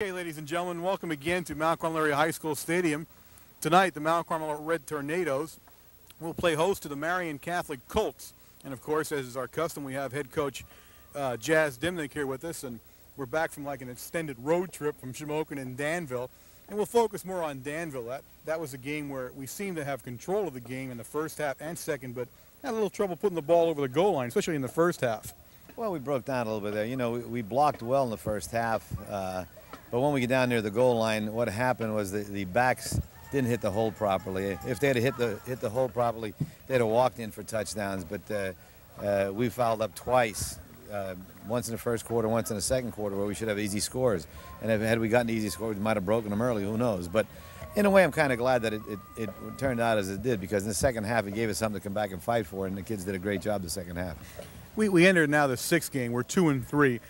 Okay, ladies and gentlemen, welcome again to Mount Carmel Area High School Stadium. Tonight, the Mount Carmel Red Tornadoes will play host to the Marian Catholic Colts. And of course, as is our custom, we have head coach Jazz Dimnick here with us, and we're back from like an extended road trip from Shamokin and Danville. And we'll focus more on Danville. That was a game where we seemed to have control of the game in the first half and second, but had a little trouble putting the ball over the goal line, especially in the first half. Well, we broke down a little bit there. You know, we blocked well in the first half. But when we get down near the goal line, what happened was the backs didn't hit the hole properly. If they had hit the hole properly, they'd have walked in for touchdowns. But we fouled up twice, once in the first quarter, once in the second quarter, where we should have easy scores. And had we gotten easy scores, we might have broken them early. Who knows? But in a way, I'm kind of glad that it turned out as it did, because in the second half, it gave us something to come back and fight for, and the kids did a great job the second half. We entered now the sixth game. We're 2-3.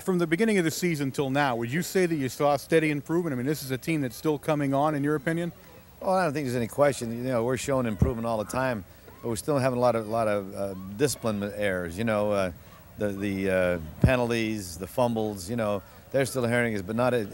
From the beginning of the season till now, would you say that you saw steady improvement? I mean, this is a team that's still coming on, in your opinion? Well, I don't think there's any question. You know, we're showing improvement all the time, but we're still having a lot of discipline errors. You know, the penalties, the fumbles. You know, they're still hurting us, but not at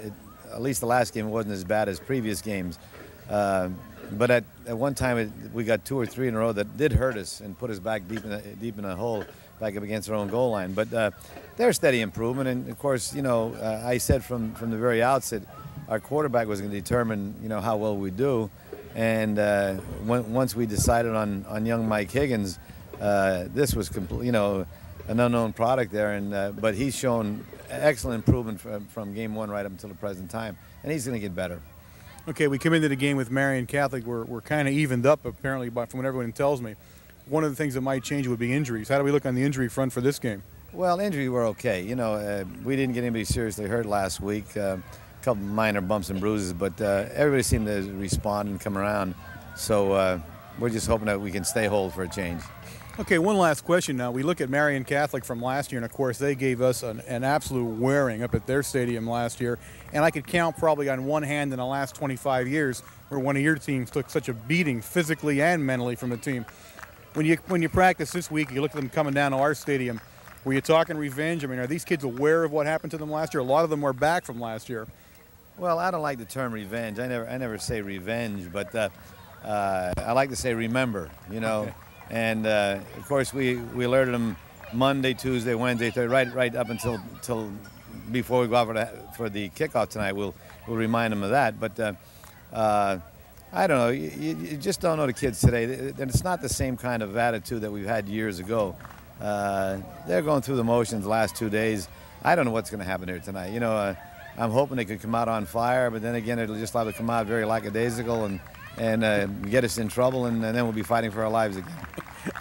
least the last game wasn't as bad as previous games. But at one time, we got 2 or 3 in a row that did hurt us and put us back deep in a hole, back up against our own goal line. But they're steady improvement, and of course, you know, I said from the very outset, our quarterback was going to determine, you know, how well we do. And once we decided on young Mike Higgins, this was you know, an unknown product there, and but he's shown excellent improvement from game one right up until the present time, and he's going to get better. Okay, we come into the game with Marian Catholic. We're kind of evened up, apparently, from what everyone tells me. One of the things that might change would be injuries. How do we look on the injury front for this game? Well, injury, we're okay. You know, we didn't get anybody seriously hurt last week. A couple minor bumps and bruises, but everybody seemed to respond and come around. So we're just hoping that we can stay whole for a change. Okay, one last question now. We look at Marian Catholic from last year, and of course they gave us an absolute wearing up at their stadium last year. And I could count probably on one hand in the last 25 years where one of your teams took such a beating physically and mentally from a team. When you practice this week, you look at them coming down to our stadium, were you talking revenge? I mean, are these kids aware of what happened to them last year? A lot of them were back from last year. Well, I don't like the term revenge. I never say revenge, but I like to say remember, you know. Okay. And of course, we alerted them Monday, Tuesday, Wednesday, Thursday, right up until before we go out for the kickoff tonight. We'll remind them of that. But I don't know. You just don't know the kids today. It's not the same kind of attitude that we've had years ago. They're going through the motions the last 2 days. I don't know what's going to happen here tonight. You know, I'm hoping they could come out on fire, but then again, it'll just have to come out very lackadaisical and get us in trouble, and then we'll be fighting for our lives again.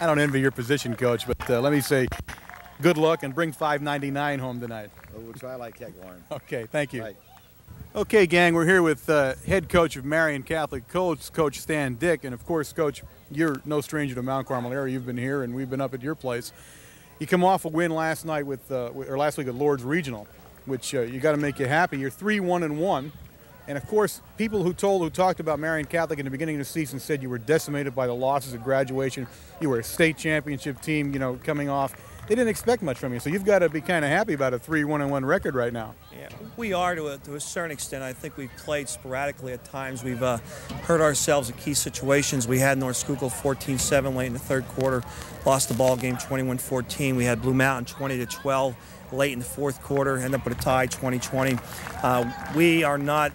I don't envy your position, Coach, but let me say good luck and bring $5.99 home tonight. Well, we'll try like heck, Warren. Okay, thank you. Right. Okay, gang, we're here with head coach of Marian Catholic, Coach Stan Dick. And, of course, Coach, you're no stranger to Mount Carmel area. You've been here, and we've been up at your place. You come off a win last night last week at Lord's Regional, which you got to make you happy. You're 3-1-1. And, of course, people who talked about Marian Catholic in the beginning of the season said you were decimated by the losses at graduation. You were a state championship team, you know, coming off. They didn't expect much from you, so you've got to be kind of happy about a 3-1-1 record right now. Yeah, we are to a certain extent. I think we've played sporadically at times. We've hurt ourselves in key situations. We had North Schuylkill 14-7 late in the third quarter, lost the ball game 21-14. We had Blue Mountain 20-12 late in the fourth quarter, ended up with a tie 20-20. We are not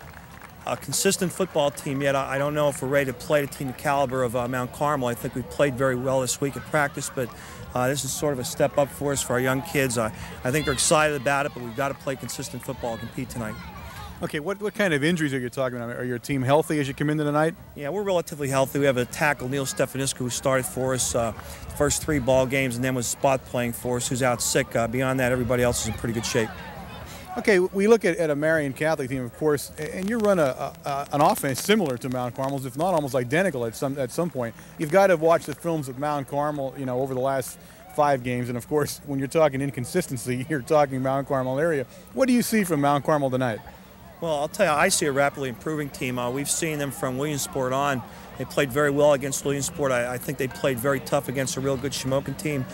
a consistent football team yet. I don't know if we're ready to play the team the caliber of Mount Carmel. I think we played very well this week at practice, but this is sort of a step up for us, for our young kids. I think they're excited about it, but we've got to play consistent football and compete tonight. Okay, what kind of injuries are you talking about? Are your team healthy as you come into tonight? Yeah, we're relatively healthy. We have a tackle, Neil Stefaniscu, who started for us the first 3 ball games and then was spot playing for us, who's out sick. Beyond that, everybody else is in pretty good shape. Okay, we look at a Marian Catholic team, of course, and you run an offense similar to Mount Carmel's, if not almost identical at some point. You've got to watch the films of Mount Carmel, you know, over the last 5 games, and of course, when you're talking inconsistency, you're talking Mount Carmel area. What do you see from Mount Carmel tonight? Well, I'll tell you, I see a rapidly improving team. We've seen them from Williamsport on They played very well against Williamsport. I think they played very tough against a real good Shamokin team.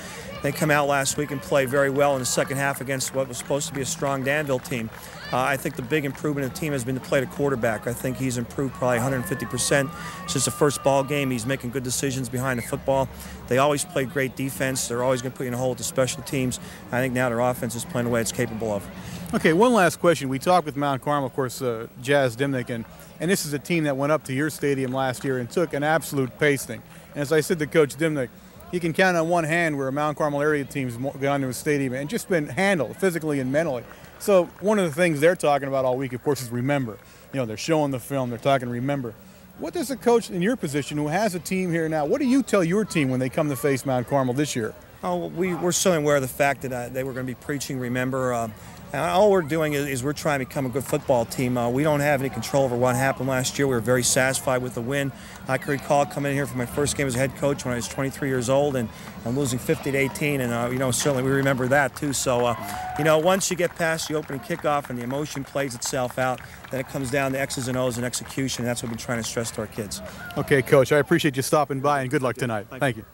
They come out last week and play very well in the second half against what was supposed to be a strong Danville team. I think the big improvement in the team has been to play the quarterback. I think he's improved probably 150% since the first ball game. He's making good decisions behind the football. They always play great defense. They're always going to put you in a hole with the special teams. I think now their offense is playing the way it's capable of. Okay, one last question. We talked with Mount Carmel, of course, Jazz Dimnick, and this is a team that went up to your stadium last year and took an absolute pasting. And as I said to Coach Dimnick, he can count on one hand where a Mount Carmel area team's gone to a stadium and just been handled physically and mentally. So one of the things they're talking about all week, of course, is remember. You know, they're showing the film, they're talking remember. What does a coach in your position who has a team here now, what do you tell your team when they come to face Mount Carmel this year? Oh, we're so aware of the fact that they were going to be preaching remember. All we're doing is we're trying to become a good football team. We don't have any control over what happened last year. We were very satisfied with the win. I can recall coming in here for my first game as a head coach when I was 23 years old and losing 50-18, and you know, certainly we remember that too. So you know, once you get past the opening kickoff and the emotion plays itself out, then it comes down to X's and O's and execution. And that's what we've been trying to stress to our kids. Okay, Coach, I appreciate you stopping by, and good luck tonight. Thank you.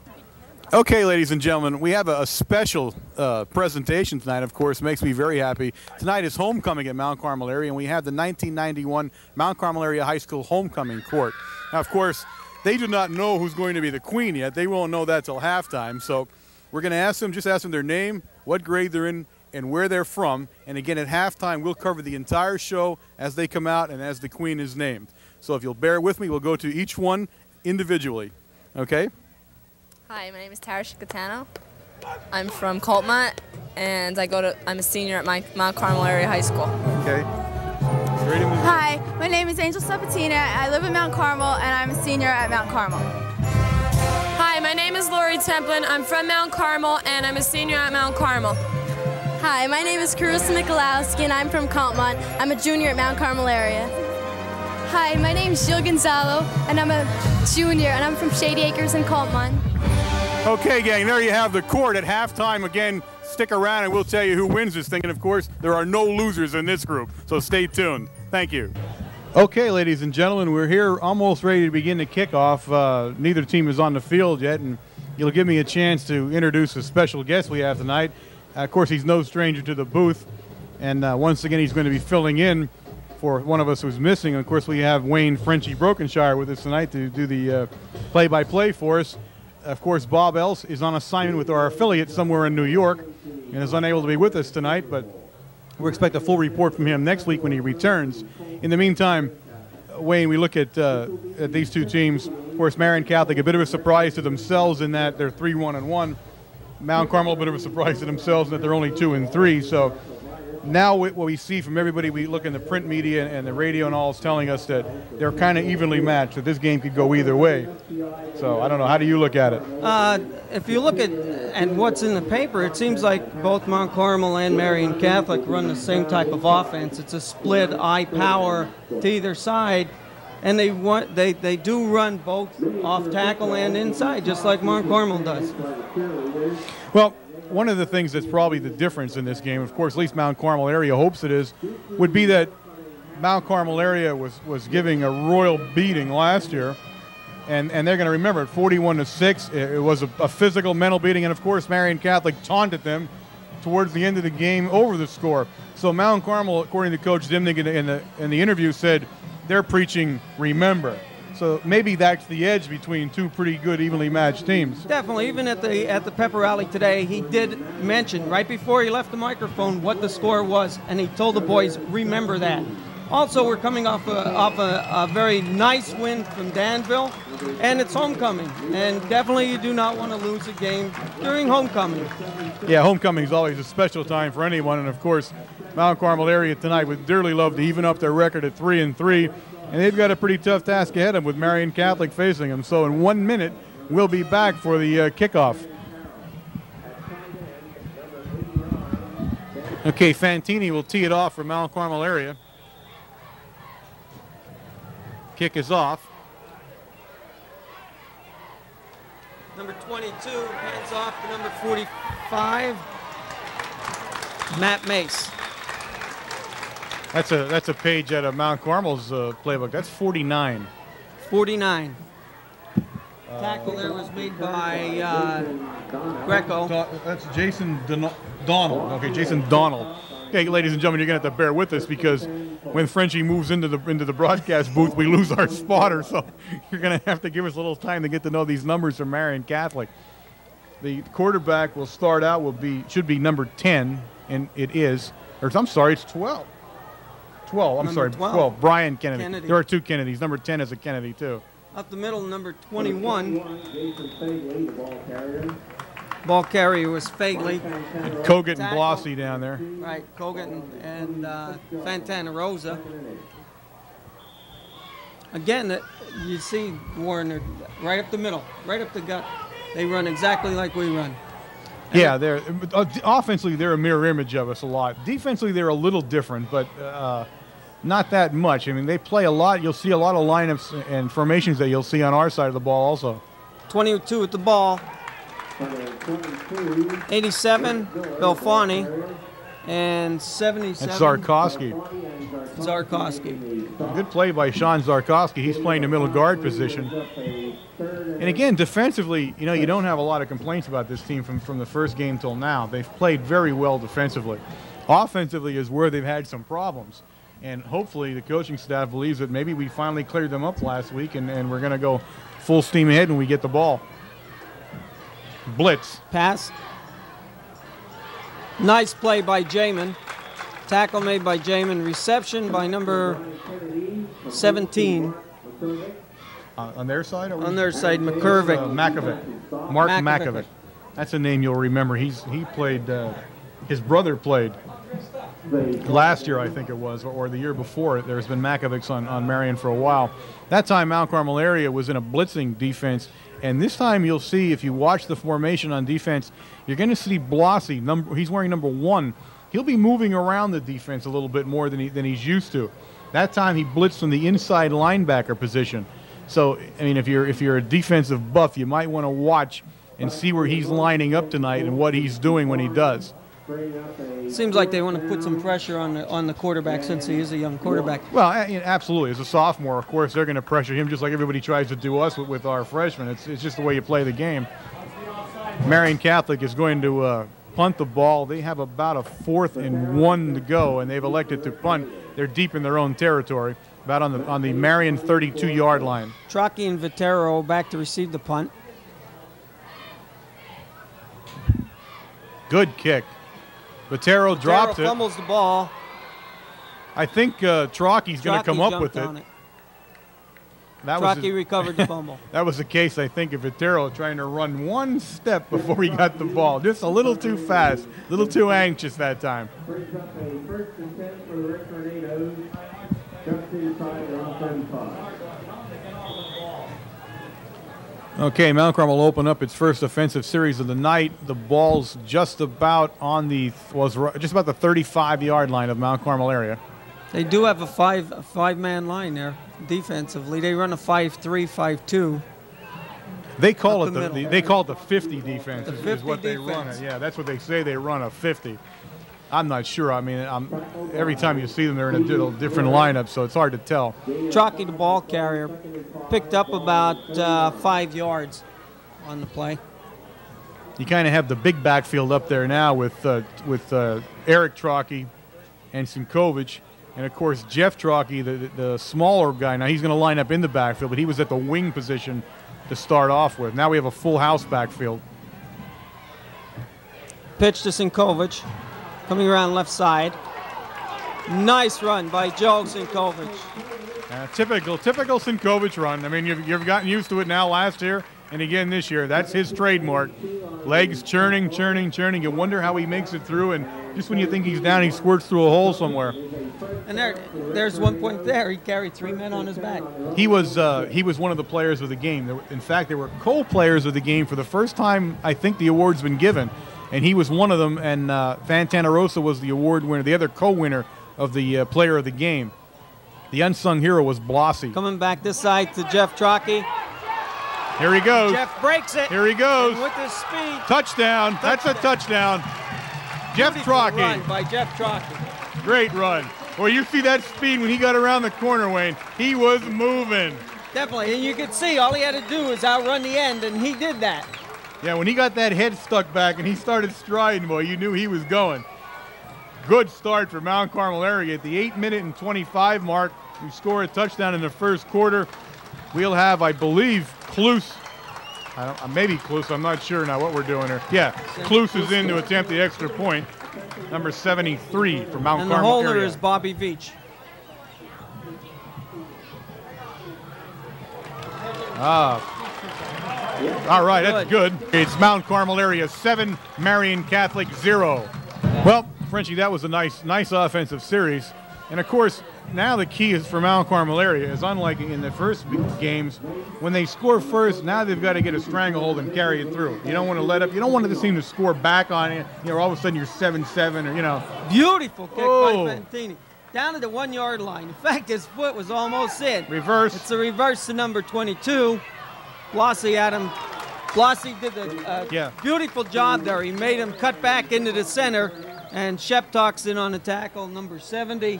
Okay, ladies and gentlemen, we have a special presentation tonight, of course. Makes me very happy. Tonight is homecoming at Mount Carmel area, and we have the 1991 Mount Carmel area high school homecoming court. Now, of course, they do not know who's going to be the queen yet. They won't know that till halftime. So we're going to ask them, just ask them their name, what grade they're in, and where they're from. And again, at halftime, we'll cover the entire show as they come out and as the queen is named. So if you'll bear with me, we'll go to each one individually. Okay? Hi, my name is Tara Shikatano. I'm from Coltmont, and I'm a senior at Mount Carmel Area High School. Okay. Hi, my name is Angel Sabatina. I live in Mount Carmel, and I'm a senior at Mount Carmel. Hi, my name is Lori Templin. I'm from Mount Carmel, and I'm a senior at Mount Carmel. Hi, my name is Carissa Mikulowski, and I'm from Coltmont. I'm a junior at Mount Carmel area. Hi, my name is Jill Gonzalo, and I'm a junior, and I'm from Shady Acres in Coltmont. Okay, gang, there you have the court at halftime. Again, stick around and we'll tell you who wins this thing. And, of course, there are no losers in this group, so stay tuned. Thank you. Okay, ladies and gentlemen, we're here almost ready to begin the kickoff. Neither team is on the field yet, and you'll give me a chance to introduce a special guest we have tonight. Of course, he's no stranger to the booth, and once again, he's going to be filling in for one of us who's missing. Of course, we have Wayne Frenchie Brokenshire with us tonight to do the play-by-play for us. Of course, Bob Else is on assignment with our affiliate somewhere in New York and is unable to be with us tonight, but we expect a full report from him next week when he returns. In the meantime, Wayne, we look at these two teams. Of course, Marian Catholic, a bit of a surprise to themselves in that they're 3-1-1. Mount Carmel, a bit of a surprise to themselves in that they're only 2-3. So now what we see from everybody, we look in the print media and the radio and all is telling us that they're kind of evenly matched, that this game could go either way. So I don't know, how do you look at it? If you look at what's in the paper, it seems like both Mount Carmel and Marian Catholic run the same type of offense. It's a split eye power to either side, and they do run both off tackle and inside, just like Mount Carmel does. Well, one of the things that's probably the difference in this game, of course, at least Mount Carmel area hopes it is, would be that Mount Carmel area was giving a royal beating last year, and they're going to remember it, 41-6. It was a physical, mental beating, and of course, Marian Catholic taunted them towards the end of the game over the score. So Mount Carmel, according to Coach Dimnick in the interview, said they're preaching remember. So maybe that's the edge between two pretty good, evenly matched teams. Definitely. Even at the pep rally today, he did mention right before he left the microphone what the score was, and he told the boys, remember that. Also, we're coming off a very nice win from Danville, and it's homecoming. And definitely you do not want to lose a game during homecoming. Yeah, homecoming is always a special time for anyone, and of course, Mount Carmel area tonight would dearly love to even up their record at 3-3. And they've got a pretty tough task ahead of them with Marian Catholic facing them. So in 1 minute, we'll be back for the kickoff. Okay, Fantini will tee it off for Mount Carmel area. Kick is off. Number 22 hands off to number 45, Matt Mace. That's a page out of Mount Carmel's playbook. That's 49. 49. Tackle there was made by Greco. That's Jason Donald. Okay, Jason Donald. Okay, ladies and gentlemen, you're going to have to bear with us because when Frenchie moves into the broadcast booth, we lose our spotter. So you're going to have to give us a little time to get to know these numbers from Marian Catholic. The quarterback will start out should be number 10, and it is. Or I'm sorry, it's 12. 12. Brian Kennedy. There are 2 Kennedys. Number 10 is a Kennedy too. Up the middle, number 21. Ball carrier was Fagley. And Kogut and Blossy down there. Right, Kogut and Fantana Rosa. Again, you see Warren right up the middle, right up the gut. They run exactly like we run. Yeah, they're offensively they're a mirror image of us a lot. Defensively they're a little different, but not that much. I mean, they play a lot. You'll see a lot of lineups and formations that you'll see on our side of the ball also. 22 at the ball. 87, Belfani, and 77. That's Zarkowski. Good play by Sean Zarkowski. He's playing the middle guard position. And again, defensively, you don't have a lot of complaints about this team from the first game till now. They've played very well defensively. Offensively is where they've had some problems. And hopefully the coaching staff believes that maybe we finally cleared them up last week and we're going to go full steam ahead when we get the ball. Blitz. Pass. Nice play by Jamin. Tackle made by Jamin. Reception by number 17. On their side? On their side, McCurvick. Makovic. Mark Makovic. That's a name you'll remember. He played, his brother played last year, I think it was, or the year before. There's been Makovics on Marian for a while. That time Mount Carmel area was in a blitzing defense. And this time you'll see, if you watch the formation on defense, you're going to see Blossy. He's wearing number 1. He'll be moving around the defense a little bit more than he's used to. That time he blitzed from the inside linebacker position. So, I mean, if you're a defensive buff, you might want to watch and see where he's lining up tonight and what he's doing when he does. Seems like they want to put some pressure on the quarterback since he is a young quarterback. Well, absolutely. As a sophomore, of course, they're going to pressure him just like everybody tries to do us with our freshmen. It's just the way you play the game. Marian Catholic is going to punt the ball. They have about a 4th and 1 to go, and they've elected to punt. They're deep in their own territory, about on the Marian 32-yard line. Trocchi and Vitero back to receive the punt. Good kick. Vitero drops it. Fumbles the ball. I think Trocchi's going to come up with it. Trocchi recovered the fumble. That was the case, I think, of Vitero trying to run one step before he got the ball. Just a little too fast, a little too anxious that time. Okay, Mount Carmel will open up its first offensive series of the night. The ball's just about on just about the 35-yard line of Mount Carmel area. They do have a five-man line there defensively. They run a 5-3, 5-2. They call it the 50 defense. The 50 is what defense. They run it. Yeah, that's what they say. They run a 50. I'm not sure. I mean, every time you see them, they're in a different lineup, so it's hard to tell. Trocchi, the ball carrier, picked up about 5 yards on the play. You kind of have the big backfield up there now with Eric Trocchi and Sinkovich, and of course Jeff Trocchi, the smaller guy. Now he's going to line up in the backfield, but he was at the wing position to start off with. Now we have a full house backfield. Pitch to Sinkovich. Coming around left side. Nice run by Joe Sinkovich. Typical Sinkovich run. I mean, you've gotten used to it now last year and again this year. That's his trademark. Legs churning. You wonder how he makes it through, and just when you think he's down, he squirts through a hole somewhere. And there's one point there. He carried 3 men on his back. He was one of the players of the game. In fact, they were co-players of the game for the first time. I think the award's been given. And he was one of them, and Fantana Rosa was the award winner, the other co-winner of the player of the game. The unsung hero was Blossy. Coming back this side to Jeff Trocchi. Here he goes. Jeff breaks it. Here he goes. And with his speed. Touchdown. That's a touchdown. Jeff Trocchi. Run by Jeff Trocchi. Great run. Well, you see that speed when he got around the corner, Wayne. He was moving. definitely. And you could see all he had to do was outrun the end, and he did that. Yeah, when he got that head stuck back and he started striding, boy, you knew he was going. Good start for Mount Carmel area at the 8-minute and 25 mark. We score a touchdown in the first quarter. We'll have, I believe, Klus. Maybe Klus, I'm not sure now what we're doing here. Yeah, Klus is in to attempt the extra point. Number 73 for Mount Carmel area. And the holder is Bobby Veach. All right, that's good. It's Mount Carmel area 7, Marian Catholic 0. Well, Frenchie, that was a nice offensive series. And of course, now the key is for Mount Carmel area is unlike in the first games, when they score first, now they've got to get a stranglehold and carry it through. You don't want to let up. You don't want the team to score back on you. You know, all of a sudden you're 7-7 or, you know. Beautiful kick by Fantini. Down to the 1 yard line. In fact, his foot was almost in. Reverse. It's a reverse to number 22. Blasi did a beautiful job there. He made him cut back into the center, and Sheptock's in on the tackle, number 70.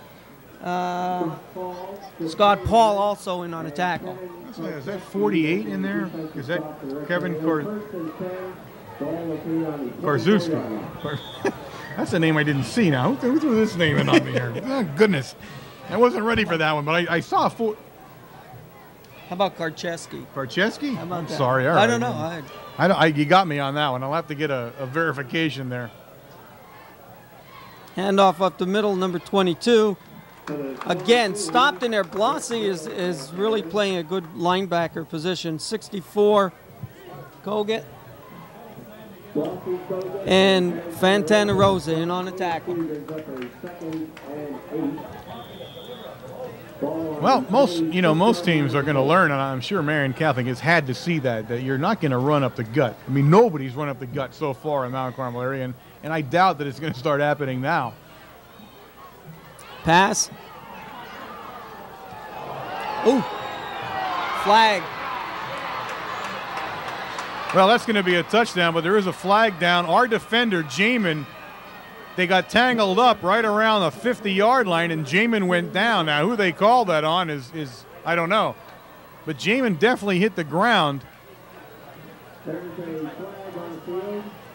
Scott Paul also in on a tackle. Is that 48 in there? Is that Kevin Karzewski? That's a name I didn't see now. Who threw this name in on me here? Oh, goodness. I wasn't ready for that one, but I saw a four. How about Karcheski? Karcheski? How about that? Sorry, all right. I don't know. You got me on that one. I'll have to get a verification there. Handoff up the middle, number 22. Again, stopped in there. Blasi is really playing a good linebacker position. 64, Kogut. And Fantana Rosa in on the tackle. Well, most teams are going to learn, and I'm sure Marian Catholic has had to see that you're not going to run up the gut. I mean, nobody's run up the gut so far in Mount Carmel area, and I doubt that it's going to start happening now. Pass. Ooh. Flag. Well, that's going to be a touchdown, but there is a flag down. Our defender, Jamin, they got tangled up right around the 50-yard line, and Jamin went down. Now, who they called that on is I don't know. But Jamin definitely hit the ground.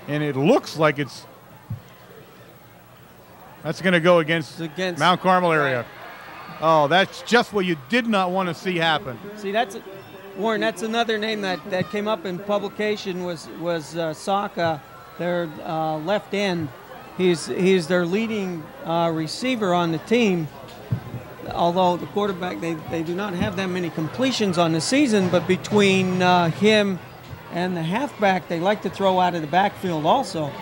And it looks like that's going to go against Mount Carmel area. Oh, that's just what you did not want to see happen. See, Warren, that's another name that came up in publication was Saka, their left end. He's their leading receiver on the team. Although the quarterback, they do not have that many completions on the season, but between him and the halfback, they like to throw out of the backfield also.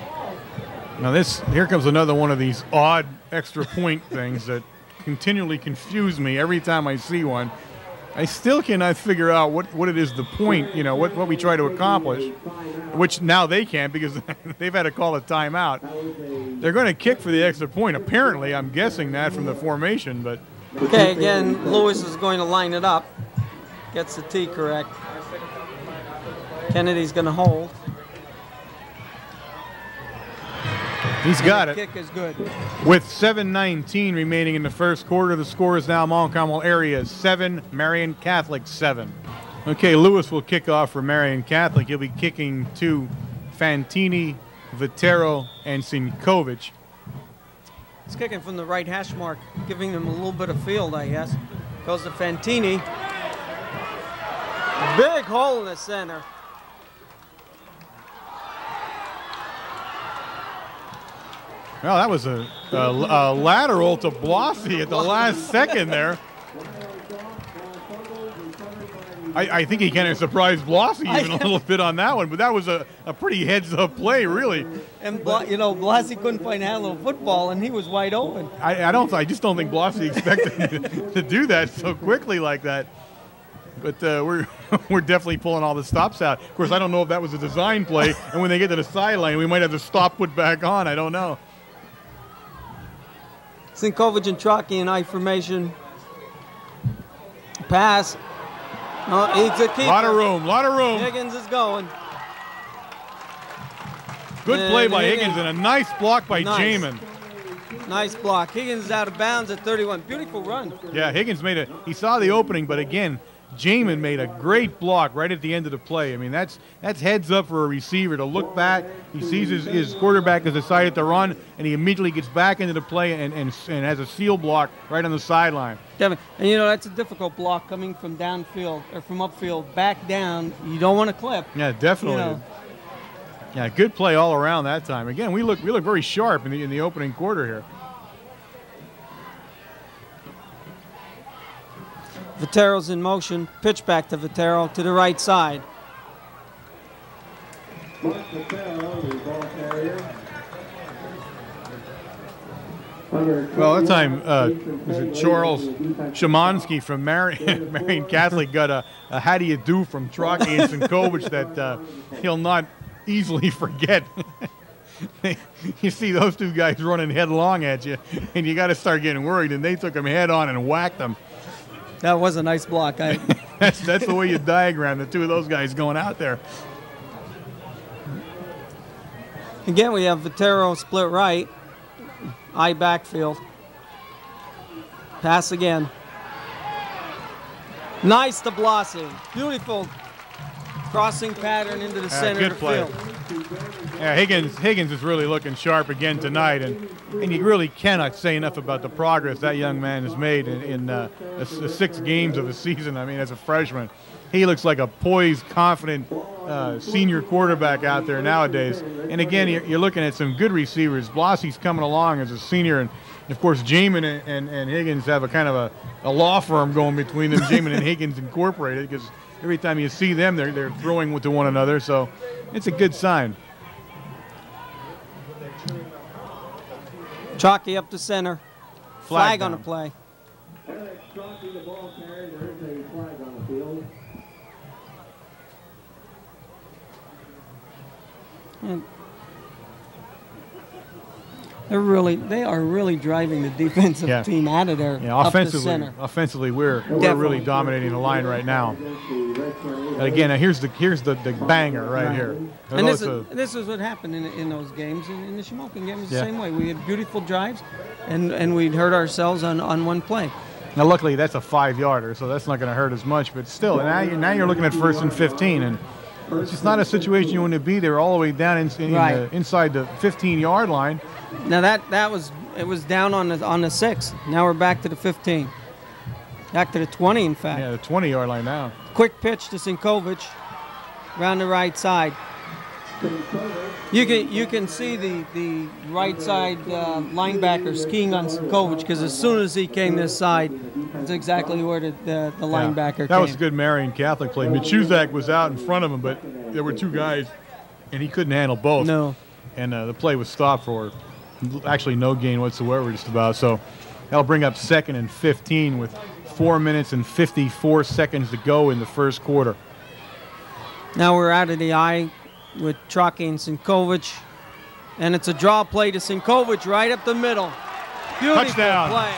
Now here comes another one of these odd extra point things that continually confuse me every time I see one. I still cannot figure out what it is the point, what we try to accomplish, which now they can't because they've had to call a timeout. They're going to kick for the extra point. Apparently, I'm guessing that from the formation, but. Okay, again, Lewis is going to line it up. Gets the T correct. Kennedy's going to hold. He's got it. The kick is good. With 7:19 remaining in the first quarter, the score is now Mount Carmel area 7, Marian Catholic 7. Okay, Lewis will kick off for Marian Catholic. He'll be kicking to Fantini, Vitero, and Sinkovic. He's kicking from the right hash mark, giving them a little bit of field, I guess. Goes to Fantini. Big hole in the center. Well, that was a lateral to Blasi at the last second there. I think he kind of surprised Blasi even a little bit on that one, but that was a pretty heads-up play, really. And Blasi couldn't find a handle of football, and he was wide open. I just don't think Blasi expected to do that so quickly like that. But we're definitely pulling all the stops out. Of course, I don't know if that was a design play, and when they get to the sideline, we might have the stop put back on. I don't know. Sinkovic and Traki in I formation. Pass. No, it's a keeper. Lot of room. Higgins is going. Good play by Higgins and a nice block by Jamin. Nice block. Higgins is out of bounds at 31. Beautiful run. Yeah, Higgins he saw the opening, but again, Jamin made a great block right at the end of the play. I mean, that's heads up for a receiver to look back. He sees his quarterback has decided to run, and he immediately gets back into the play and has a seal block right on the sideline. Definitely. And, you know, that's a difficult block coming from downfield or from upfield back down. You don't want to clip. Yeah, definitely. You know. Yeah, good play all around that time. Again, we look very sharp in the opening quarter here. Vitero's in motion. Pitch back to Vitero to the right side. Well, that time, was it Charles Shamansky from Marian Catholic got a how do you do from Trotsky and Sinkovich that he'll not easily forget. You see those two guys running headlong at you, and you got to start getting worried, and they took him head on and whacked him. That was a nice block. That's the way you diagram the two of those guys going out there. Again, we have Vitero split right. I backfield. Pass again. Nice to Blasi. Beautiful crossing pattern into the center of the field. Yeah, Higgins is really looking sharp again tonight, and you really cannot say enough about the progress that young man has made in the 6 games of a season. I mean, as a freshman, he looks like a poised, confident senior quarterback out there nowadays. And again, you're looking at some good receivers. Blasi's coming along as a senior, and of course, Jamin and Higgins have a kind of a law firm going between them. Jamin and Higgins Incorporated, because every time you see them, they're throwing to one another. So it's a good sign. Chalky up the center. Flag on the play. And they are really driving the defensive team out of there. Yeah, offensively, we're really dominating the line right now. And again, here's the banger right here. And this is what happened in those games. In the Shamokin game, it was the same way. We had beautiful drives, and we'd hurt ourselves on one play. Now, luckily, that's a 5-yarder, so that's not going to hurt as much. But still, now you're looking at 1st and 15, and it's just not a situation you want to be there all the way down inside the 15-yard line. Now it was down on the 6. Now we're back to the 15. Back to the 20, in fact. Yeah, the 20-yard line now. Quick pitch to Sinkovich around the right side. You can see the right side linebacker skiing on Sinkovich, because as soon as he came this side, that's exactly where the linebacker came. That was a good Marian Catholic play. Michuzak was out in front of him, but there were 2 guys, and he couldn't handle both. No. And the play was stopped for actually no gain whatsoever, just about. So that'll bring up 2nd and 15 with 4 minutes and 54 seconds to go in the first quarter. Now we're out of the eye with Trotsky and Sinkovich, and it's a draw play to Sinkovich right up the middle. Beautiful touchdown play.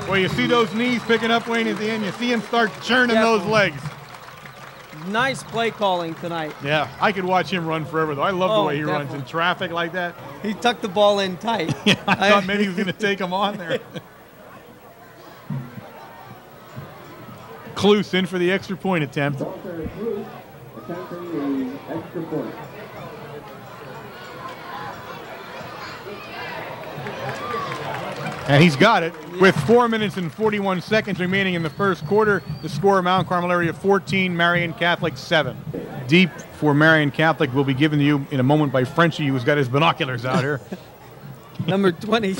Well, you see those knees picking up, Wayne, at the end. You see him start churning those legs. Nice play calling tonight. Yeah, I could watch him run forever, though. I love the way he runs in traffic like that. He tucked the ball in tight. Yeah, I thought maybe he was going to take him on there. Kluse in for the extra point attempt. And he's got it. With 4 minutes and 41 seconds remaining in the first quarter, the score, Mount Carmel area 14, Marian Catholic 7. Deep for Marian Catholic will be given to you in a moment by Frenchie, who's got his binoculars out here. Number 20.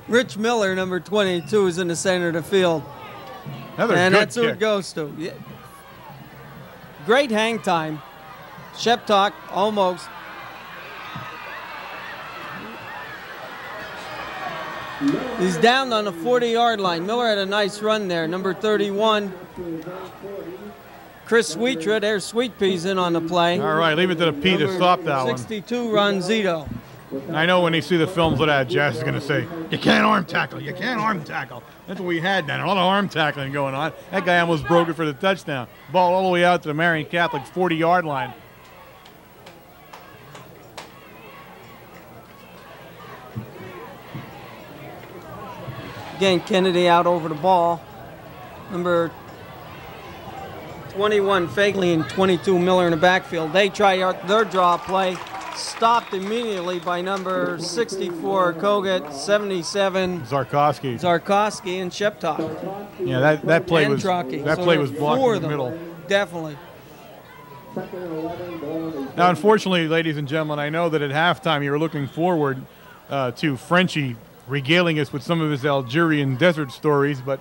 Rich Miller, number 22, is in the center of the field. And that's who it goes to. Yeah. Great hang time. Sheptalk almost. He's down on the 40-yard line. Miller had a nice run there. Number 31, Chris Sweetra. There's Sweet Peas in on the play. All right, leave it to the P to stop that 62, Ronzito. I know when they see the films of that, Jazz is going to say, you can't arm tackle, you can't arm tackle. That's what we had then, a lot of arm tackling going on. That guy almost broke it for the touchdown. Ball all the way out to the Marian Catholic 40-yard line. Again, Kennedy out over the ball. Number 21, Fagley, and 22, Miller in the backfield. They try their draw play. Stopped immediately by number 64, Kogut, 77, Zarkowski, and Sheptok. Yeah, that play and was Trocky. that So play there was were blocked four in of the them, middle. Definitely. Now, unfortunately, ladies and gentlemen, I know that at halftime you were looking forward to Frenchie regaling us with some of his Algerian desert stories, but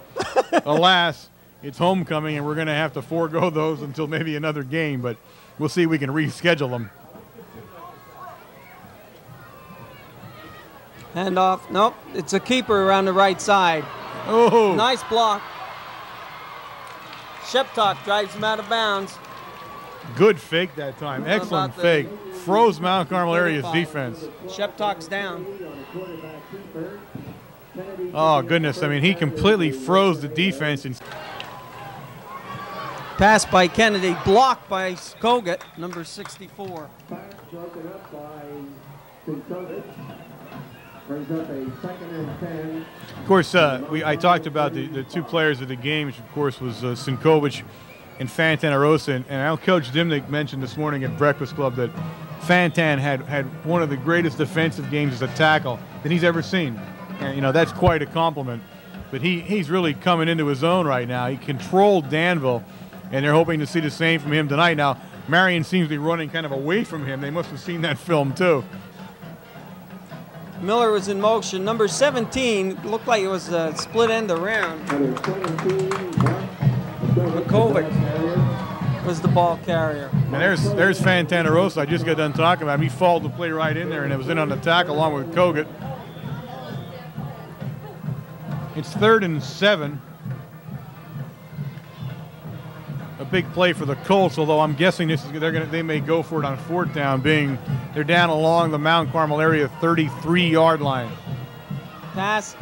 alas, it's homecoming, and we're going to have to forego those until maybe another game, but we'll see if we can reschedule them. Hand off. Nope, it's a keeper around the right side. Oh, Nice block. Sheptok drives him out of bounds. good fake that time. Excellent about the fake. Froze Mount Carmel area's defense. Sheptok's down. Oh, goodness. I mean, he completely froze the defense. And Pass by Kennedy, blocked by Kogut, number 64. of course, I talked about the two players of the game, which of course was Sinkovic and Fantan Rosa. And our coach Dimnick mentioned this morning at Breakfast Club that Fantan had one of the greatest defensive games as a tackle that he's ever seen. And, that's quite a compliment. But he's really coming into his own right now. He controlled Danville, and they're hoping to see the same from him tonight. Now, Marian seems to be running kind of away from him. They must have seen that film, too. Miller was in motion. Number 17 looked like it was a split end around. Makovic was the ball carrier. And there's Fantana Rosa. I just got done talking about him. He followed the play right in there, and it was in on the tackle along with Kogut. It's 3rd and 7. A big play for the Colts, although I'm guessing they may go for it on 4th down, being they're down along the Mount Carmel area 33-yard line. Pass.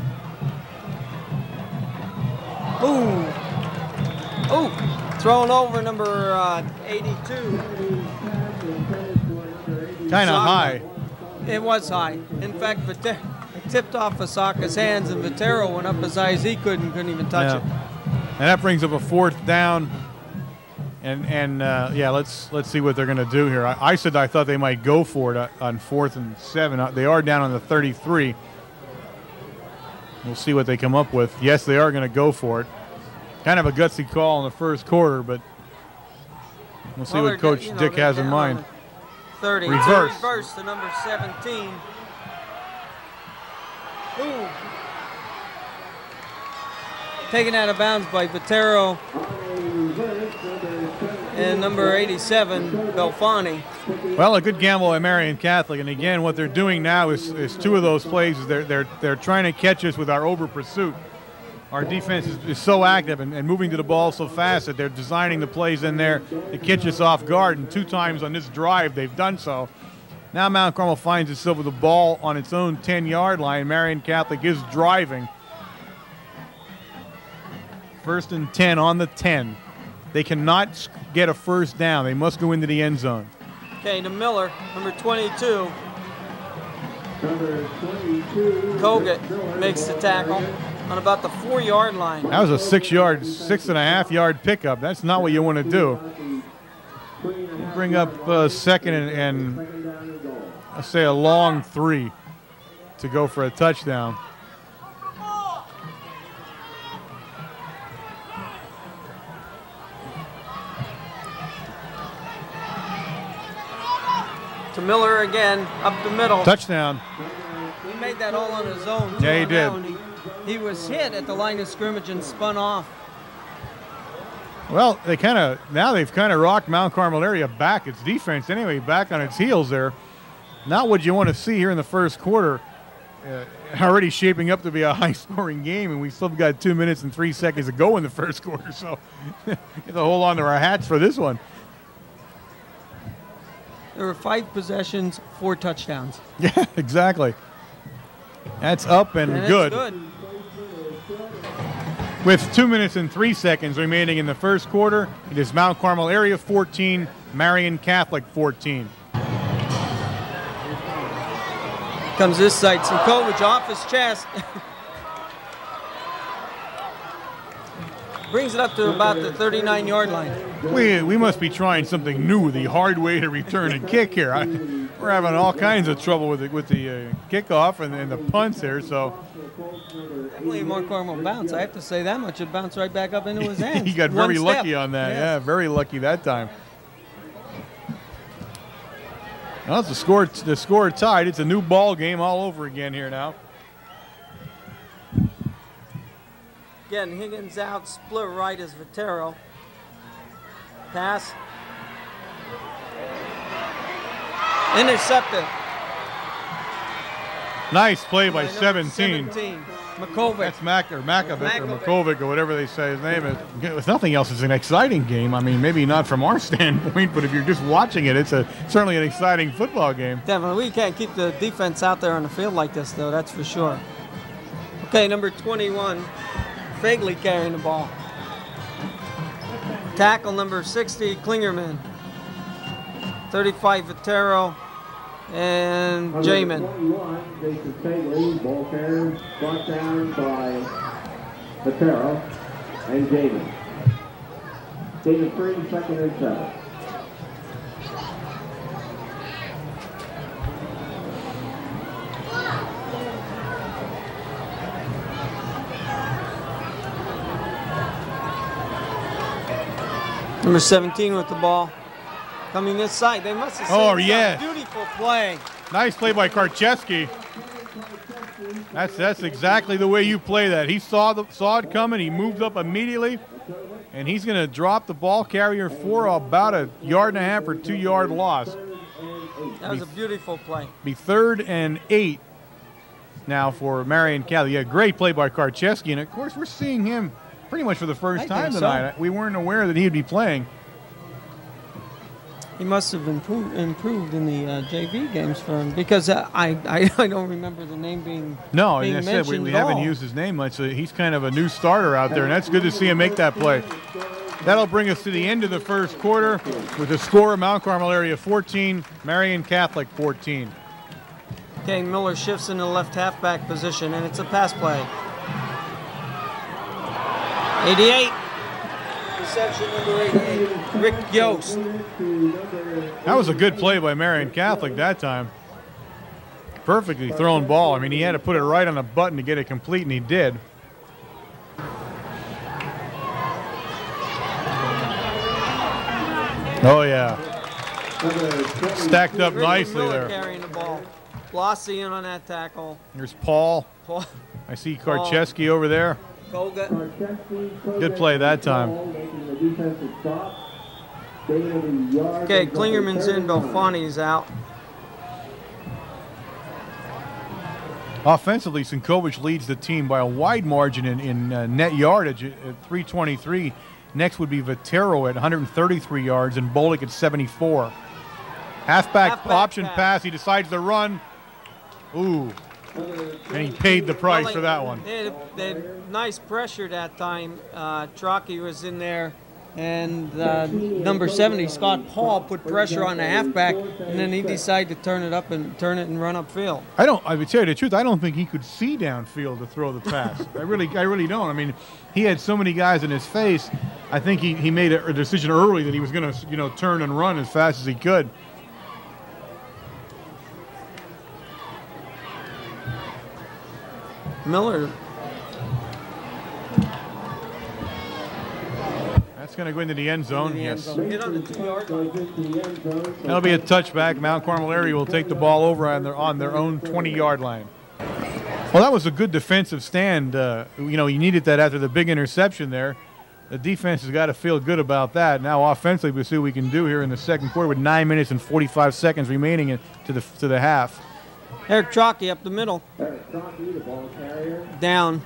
Ooh. Ooh. Thrown over number 82. Kind of high. It was high. In fact, it tipped off Osaka's hands, and Vitero went up as high as he couldn't even touch it. And that brings up a 4th down. And let's see what they're going to do here. I said I thought they might go for it on 4th and 7. They are down on the 33. We'll see what they come up with. Yes, they are going to go for it. Kind of a gutsy call in the first quarter, but we'll see what Coach Dick has in mind. 30. Reverse to number 17. Ooh. Taken out of bounds by Vitero and number 87, Belfani. Well, a good gamble by Marian Catholic, and again, what they're doing now is two of those plays. They're trying to catch us with our over pursuit. Our defense is so active and moving to the ball so fast that they're designing the plays in there to catch us off guard. And 2 times on this drive, they've done so. Now Mount Carmel finds itself with the ball on its own 10-yard line. Marian Catholic is driving. 1st and 10 on the 10. They cannot get a 1st down. They must go into the end zone. Okay, to Miller, number 22. Kogut makes the tackle on about the 4-yard line. That was a 6.5-yard pickup. That's not what you want to do. Bring up 2nd and I'll say a long 3 to go for a touchdown. To Miller again, up the middle. Touchdown. He made that all on his own. Yeah, he did. He was hit at the line of scrimmage and spun off. Well, they've kind of rocked Mount Carmel area back. Its defense, anyway, back on its heels there. Not what you want to see here in the first quarter. Already shaping up to be a high-scoring game, and we still got 2 minutes and 3 seconds to go in the first quarter. So, we have to hold on to our hats for this one. There were 5 possessions, 4 touchdowns. Yeah, exactly. That's up and good. With 2 minutes and 3 seconds remaining in the first quarter, it is Mount Carmel area 14, Marian Catholic 14. Comes this side, Sinkovic off his chest. Brings it up to about the 39-yard line. We must be trying something new, the hard way to return a kick here. We're having all kinds of trouble with the kickoff and the punts here. So definitely a Mount Carmel bounce. I have to say that much. It bounced right back up into his hands. He got very lucky on that. Yeah, very lucky that time. Well, it's the score tied. It's a new ball game all over again here now. Again, Higgins out, split right is Vitero. Pass. Intercepted. Nice play by 17. Makovic. That's Makovic or Makovic or whatever they say his name is. If nothing else, it's an exciting game. I mean, maybe not from our standpoint, but if you're just watching it, it's certainly an exciting football game. Definitely. We can't keep the defense out there on the field like this, though, that's for sure. Okay, number 21, Fagley carrying the ball. Tackle number 60, Klingerman. 35, Vitero. And Jamin. 21, Jason Fagley, ball carrier, brought down by Vitero and Jamin. Jamin 3, 2nd and 7. Number 17 with the ball. Coming this side. They must have seen some beautiful play. Nice play by Karcheski. That's exactly the way you play that. He saw it coming. He moved up immediately, and he's going to drop the ball carrier for about a 1.5 or 2 yard loss. That was a beautiful play. Be 3rd and 8 now for Marian Catholic. Yeah, great play by Karcheski, and of course we're seeing him pretty much for the first time tonight. We weren't aware that he'd be playing. He must have improved in the JV games for him, because I don't remember the name being and I said we haven't used his name much, so he's kind of a new starter out there, and that's good to see him make that play. That'll bring us to the end of the first quarter with the score of Mount Carmel area 14, Marian Catholic 14. Okay, Miller shifts in the left halfback position, and it's a pass play. 88. Reception number 88, Rick Yost. That was a good play by Marian Catholic that time. Perfectly thrown ball. I mean, he had to put it right on the button to get it complete, and he did. Oh, yeah. Stacked up nicely there. Carrying the ball. Blossy in on that tackle. Here's Paul. I see Karcheski over there. Good play that time. Okay, Klingerman's in, Belfani's out. Offensively, Sinkovich leads the team by a wide margin in net yardage at 323. Next would be Vitero at 133 yards and Bolick at 74. Halfback option pass. He decides to run. Ooh. And he paid the price for that one. They had nice pressure that time. Trocky was in there, and number 70, Scott Paul, put pressure on the halfback, and then he decided to turn it and run upfield. I would tell you the truth, I don't think he could see downfield to throw the pass. I really don't. I mean, he had so many guys in his face. I think he made a decision early that he was going to, turn and run as fast as he could. Miller. That's going to go into the end zone. Yes. Get on the 2-yard line. That'll be a touchback. Mount Carmel area will take the ball over on their own 20-yard line. Well, that was a good defensive stand. You needed that after the big interception there. The defense has got to feel good about that. Now, offensively, we'll see what we can do here in the second quarter with 9 minutes and 45 seconds remaining to the half. Eric Trocky up the middle. Down.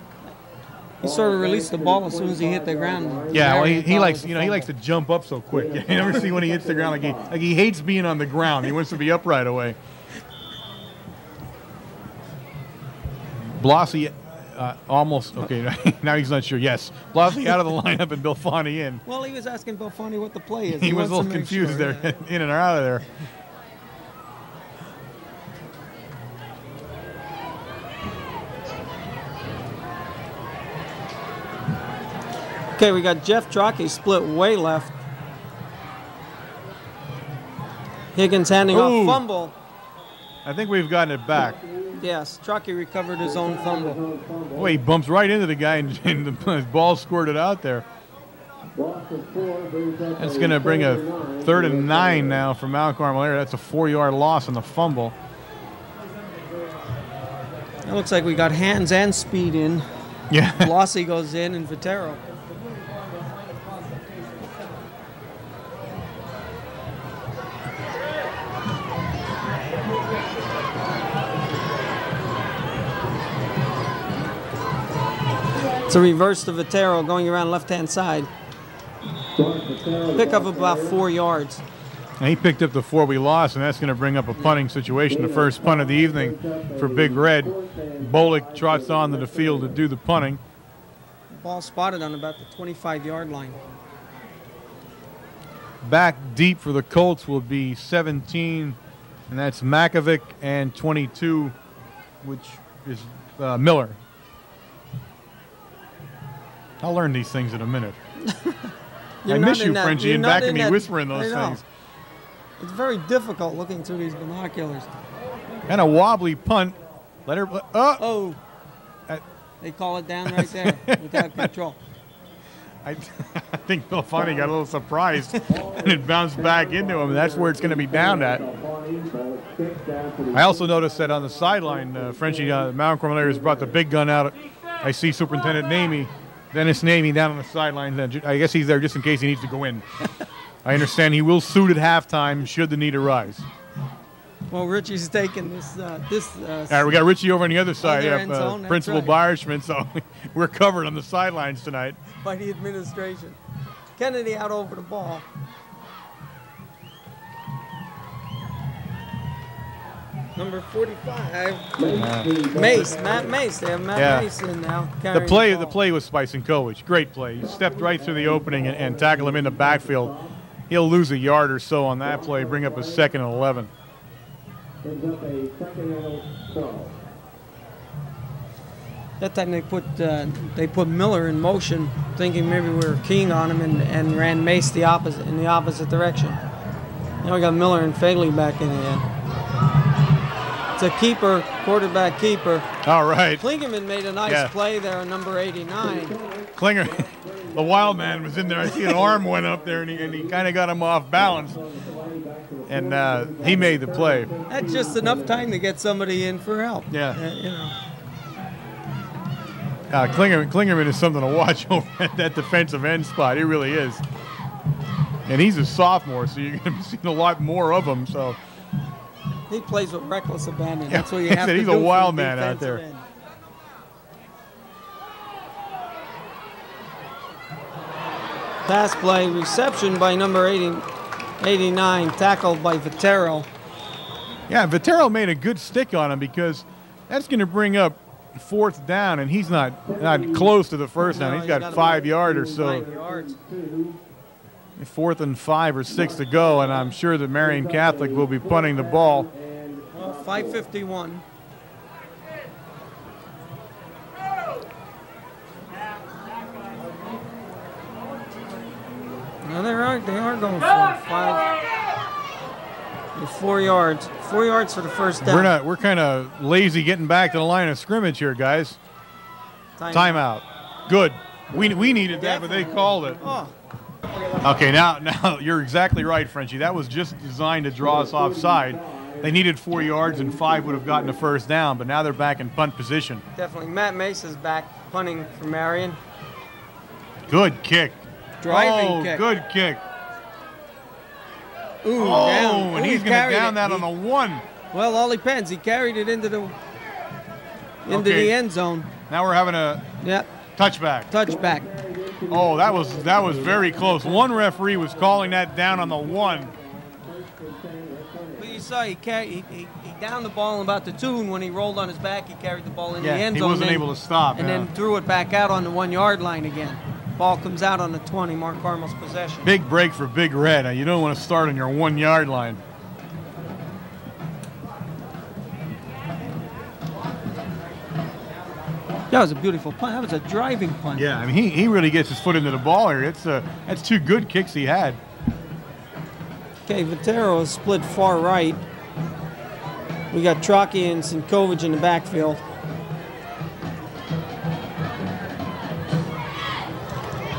He sort of released the ball as soon as he hit the ground. Yeah, well, he likes to jump up so quick. You never see when he hits the ground like he hates being on the ground. He wants to be up right away. Blossy almost okay. Now he's not sure. Yes, Blossy out of the lineup and Belfani in. Well, he was asking Belfani what the play is. He was a little confused there, in and out of there. Okay, we got Jeff Trockey split way left. Higgins handing off fumble. I think we've gotten it back. Yes, Trockey recovered his own fumble. Boy, he bumps right into the guy and the ball squirted out there. That's going to bring a 3rd and 9 now for Mount Carmel area. That's a 4-yard loss on the fumble. It looks like we got hands and speed in. Yeah. Lossy goes in and Vitero. It's a reverse to Vitero going around left-hand side. Pick up about 4 yards. And he picked up the 4 we lost, and that's going to bring up a punting situation. The first punt of the evening for Big Red. Bolick trots onto the field to do the punting. Ball spotted on about the 25-yard line. Back deep for the Colts will be 17, and that's Makovic, and 22, which is Miller. I'll learn these things in a minute. I miss you, Frenchie, and back at me whispering those things. It's very difficult looking through these binoculars. And a wobbly punt. Let her. Oh. They call it down right there without control. I think Bill finally got a little surprised, and it bounced back into him. That's where it's going to be down at. I also noticed that on the sideline, Frenchie, Mount Carmel has brought the big gun out. I see Superintendent Dennis Namey down on the sidelines. I guess he's there just in case he needs to go in. I understand he will suit at halftime should the need arise. Well, Richie's taking this. All right, we got Richie over on the other side. Principal Byerschman, so we're covered on the sidelines tonight. By the administration. Kennedy out over the ball. Number 45. Matt Mace. They have Matt Mace in now. The play was Spice and Coach. Great play. He stepped right through the opening and tackled him in the backfield. He'll lose a yard or so on that play, bring up a 2nd and 11. That time they put Miller in motion, thinking maybe we were keying on him, and ran Mace in the opposite direction. Now we got Miller and Fagley back in again. It's a keeper, quarterback keeper. All right. Klingerman made a nice play there on number 89. Klinger, the wild man, was in there. I see an arm went up there, and he kind of got him off balance. And he made the play. That's just enough time to get somebody in for help. Yeah. You know. Klingerman is something to watch over at that defensive end spot. He really is. And he's a sophomore, so you're going to be seeing a lot more of him. So he plays with reckless abandon. That's what you have to do. He's a wild man out there. End. Pass play, reception by number 89, tackled by Vitero. Yeah, Vitero made a good stick on him because that's going to bring up 4th down, and he's not close to the first down. He's got 5 yards or so. 5 yards. 4th and 5 or 6 to go, and I'm sure that Marian Catholic will be punting the ball. Well, 5:51. No, they are going for it. 4 yards. 4 yards for the first down. We're kind of lazy getting back to the line of scrimmage here, guys. Timeout. Good. We needed that, but they called it. Oh. Okay, now you're exactly right, Frenchie. That was just designed to draw us offside. They needed 4 yards, and 5 would have gotten a first down, but now they're back in punt position. Definitely. Matt Mace is back punting for Marian. Good kick. Driving kick. Good kick. Ooh, down. And he's going to down that on the 1. Well, all depends. He carried it into the end zone. Now we're having a touchback. Touchback. Oh, that was very close. One referee was calling that down on the 1. But you saw he downed the ball about the 2, and when he rolled on his back, he carried the ball in the end zone. He wasn't able to stop. And then threw it back out on the 1 yard line again. Ball comes out on the 20, Mount Carmel's possession. Big break for Big Red. Now, you don't want to start on your 1 yard line. That was a beautiful punt. That was a driving punt. Yeah, I mean, he really gets his foot into the ball here. That's 2 good kicks he had. Okay, Vitero is split far right. We got Trocchi and Sinkovic in the backfield.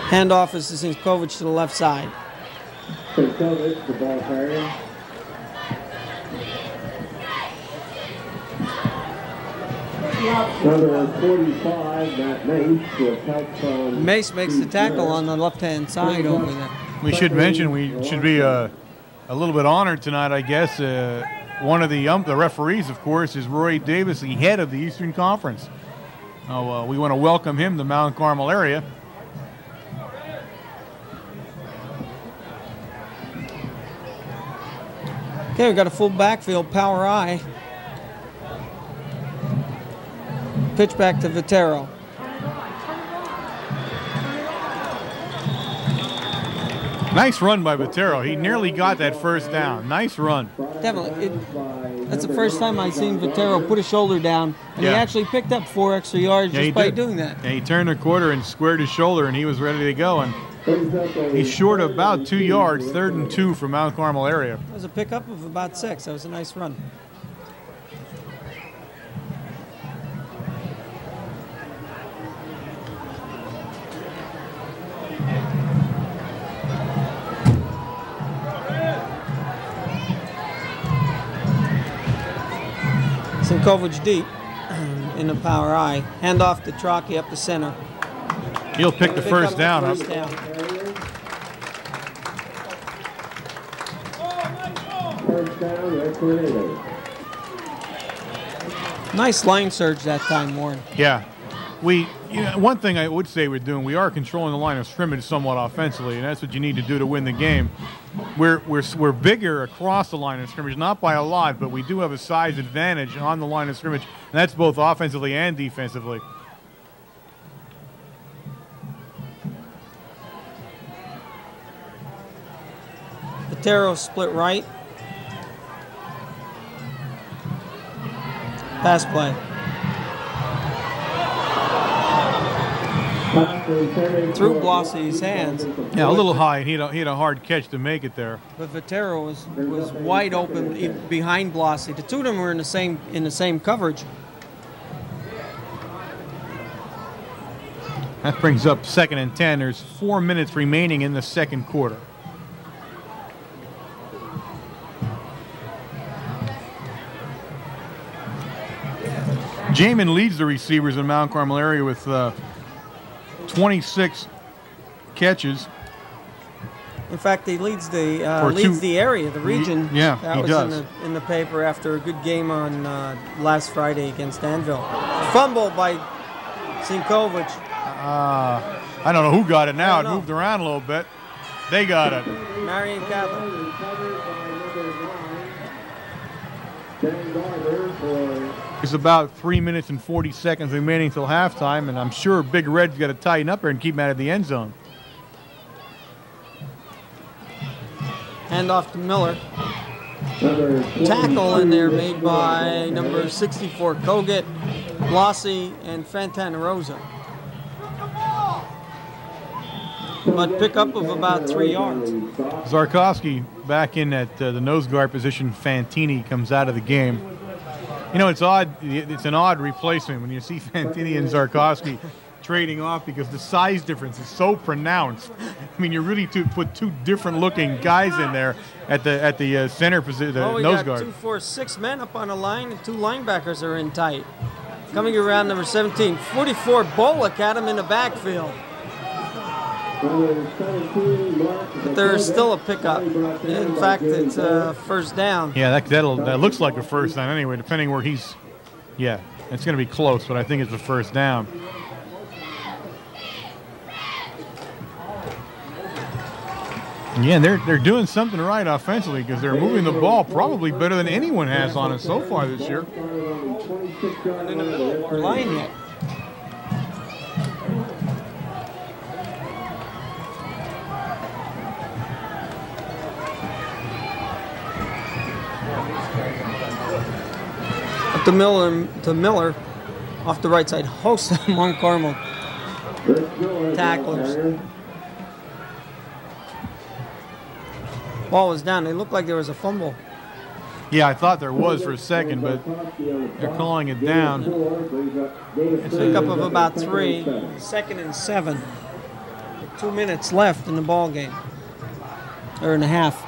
Handoff is to Sinkovic to the left side. Sinkovic, the ball carrier. Number 45, Matt Mace, with help from... Mace makes the tackle on the left-hand side over there. We should mention we should be a little bit honored tonight, I guess. One of the referees, of course, is Roy Davis, the head of the Eastern Conference. We want to welcome him to Mount Carmel area. Okay, we got a full backfield, power I. Pitch back to Vitero. Nice run by Vitero. He nearly got that first down. Nice run. Definitely. That's the first time I've seen Vitero put his shoulder down, and he actually picked up 4 extra yards just by doing that. Yeah, he turned a quarter and squared his shoulder, and he was ready to go. And he's short of about 2 yards, 3rd and 2 from Mount Carmel area. That was a pickup of about 6. That was a nice run. Sinkovic deep in the power I. Hand off to Trocchi up the center. He'll pick the first down up. First down, Red Tornadoes. Nice line surge that time, Warren. Yeah. One thing I would say we're doing, we are controlling the line of scrimmage somewhat offensively, and that's what you need to do to win the game. We're bigger across the line of scrimmage, not by a lot, but we do have a size advantage on the line of scrimmage, and that's both offensively and defensively. Vitero split right. Pass play. Through Blossey's hands. Yeah, a little high. He had a hard catch to make it there. But Vitero was wide open behind Blossey. The two of them were in the same coverage. That brings up 2nd and 10. There's 4 minutes remaining in the second quarter. Jamin leads the receivers in Mount Carmel area with 26 catches. In fact, he leads the area, the region. Yeah, that he was does. In the paper after a good game on last Friday against Danville. Fumble by Sinkovic. I don't know who got it now. It moved around a little bit. They got it. Marian Catholic. There's about 3 minutes and 40 seconds remaining till halftime, and I'm sure Big Red's got to tighten up here and keep him out of the end zone. Hand off to Miller. Tackle in there made by number 64, Kogut, Blossey, and Fantana Rosa. But pickup of about 3 yards. Zarkowski back in at the nose guard position. Fantini comes out of the game. You know, it's odd. It's an odd replacement when you see Fantini and Zarkowski trading off because the size difference is so pronounced. I mean, you really put 2 different-looking guys in there at the center position, the nose guard. We got 2, 4, 6 men up on a line, and 2 linebackers are in tight. Coming around number 17, 44, Bullock at him in the backfield. But there's still a pickup. In fact, it's a first down. Yeah, that looks like a first down anyway, depending where he's. Yeah, it's going to be close, but I think it's a first down. Yeah, they're doing something right offensively because they're moving the ball probably better than anyone has on it so far this year. Not in the middle of our line yet. To Miller off the right side, hosts of Mount Carmel tacklers. Ball was down. It looked like there was a fumble. Yeah, I thought there was for a second, but they're calling it down. Pickup of about 3, 2nd and 7. 2 minutes left in the ball game, or in the half.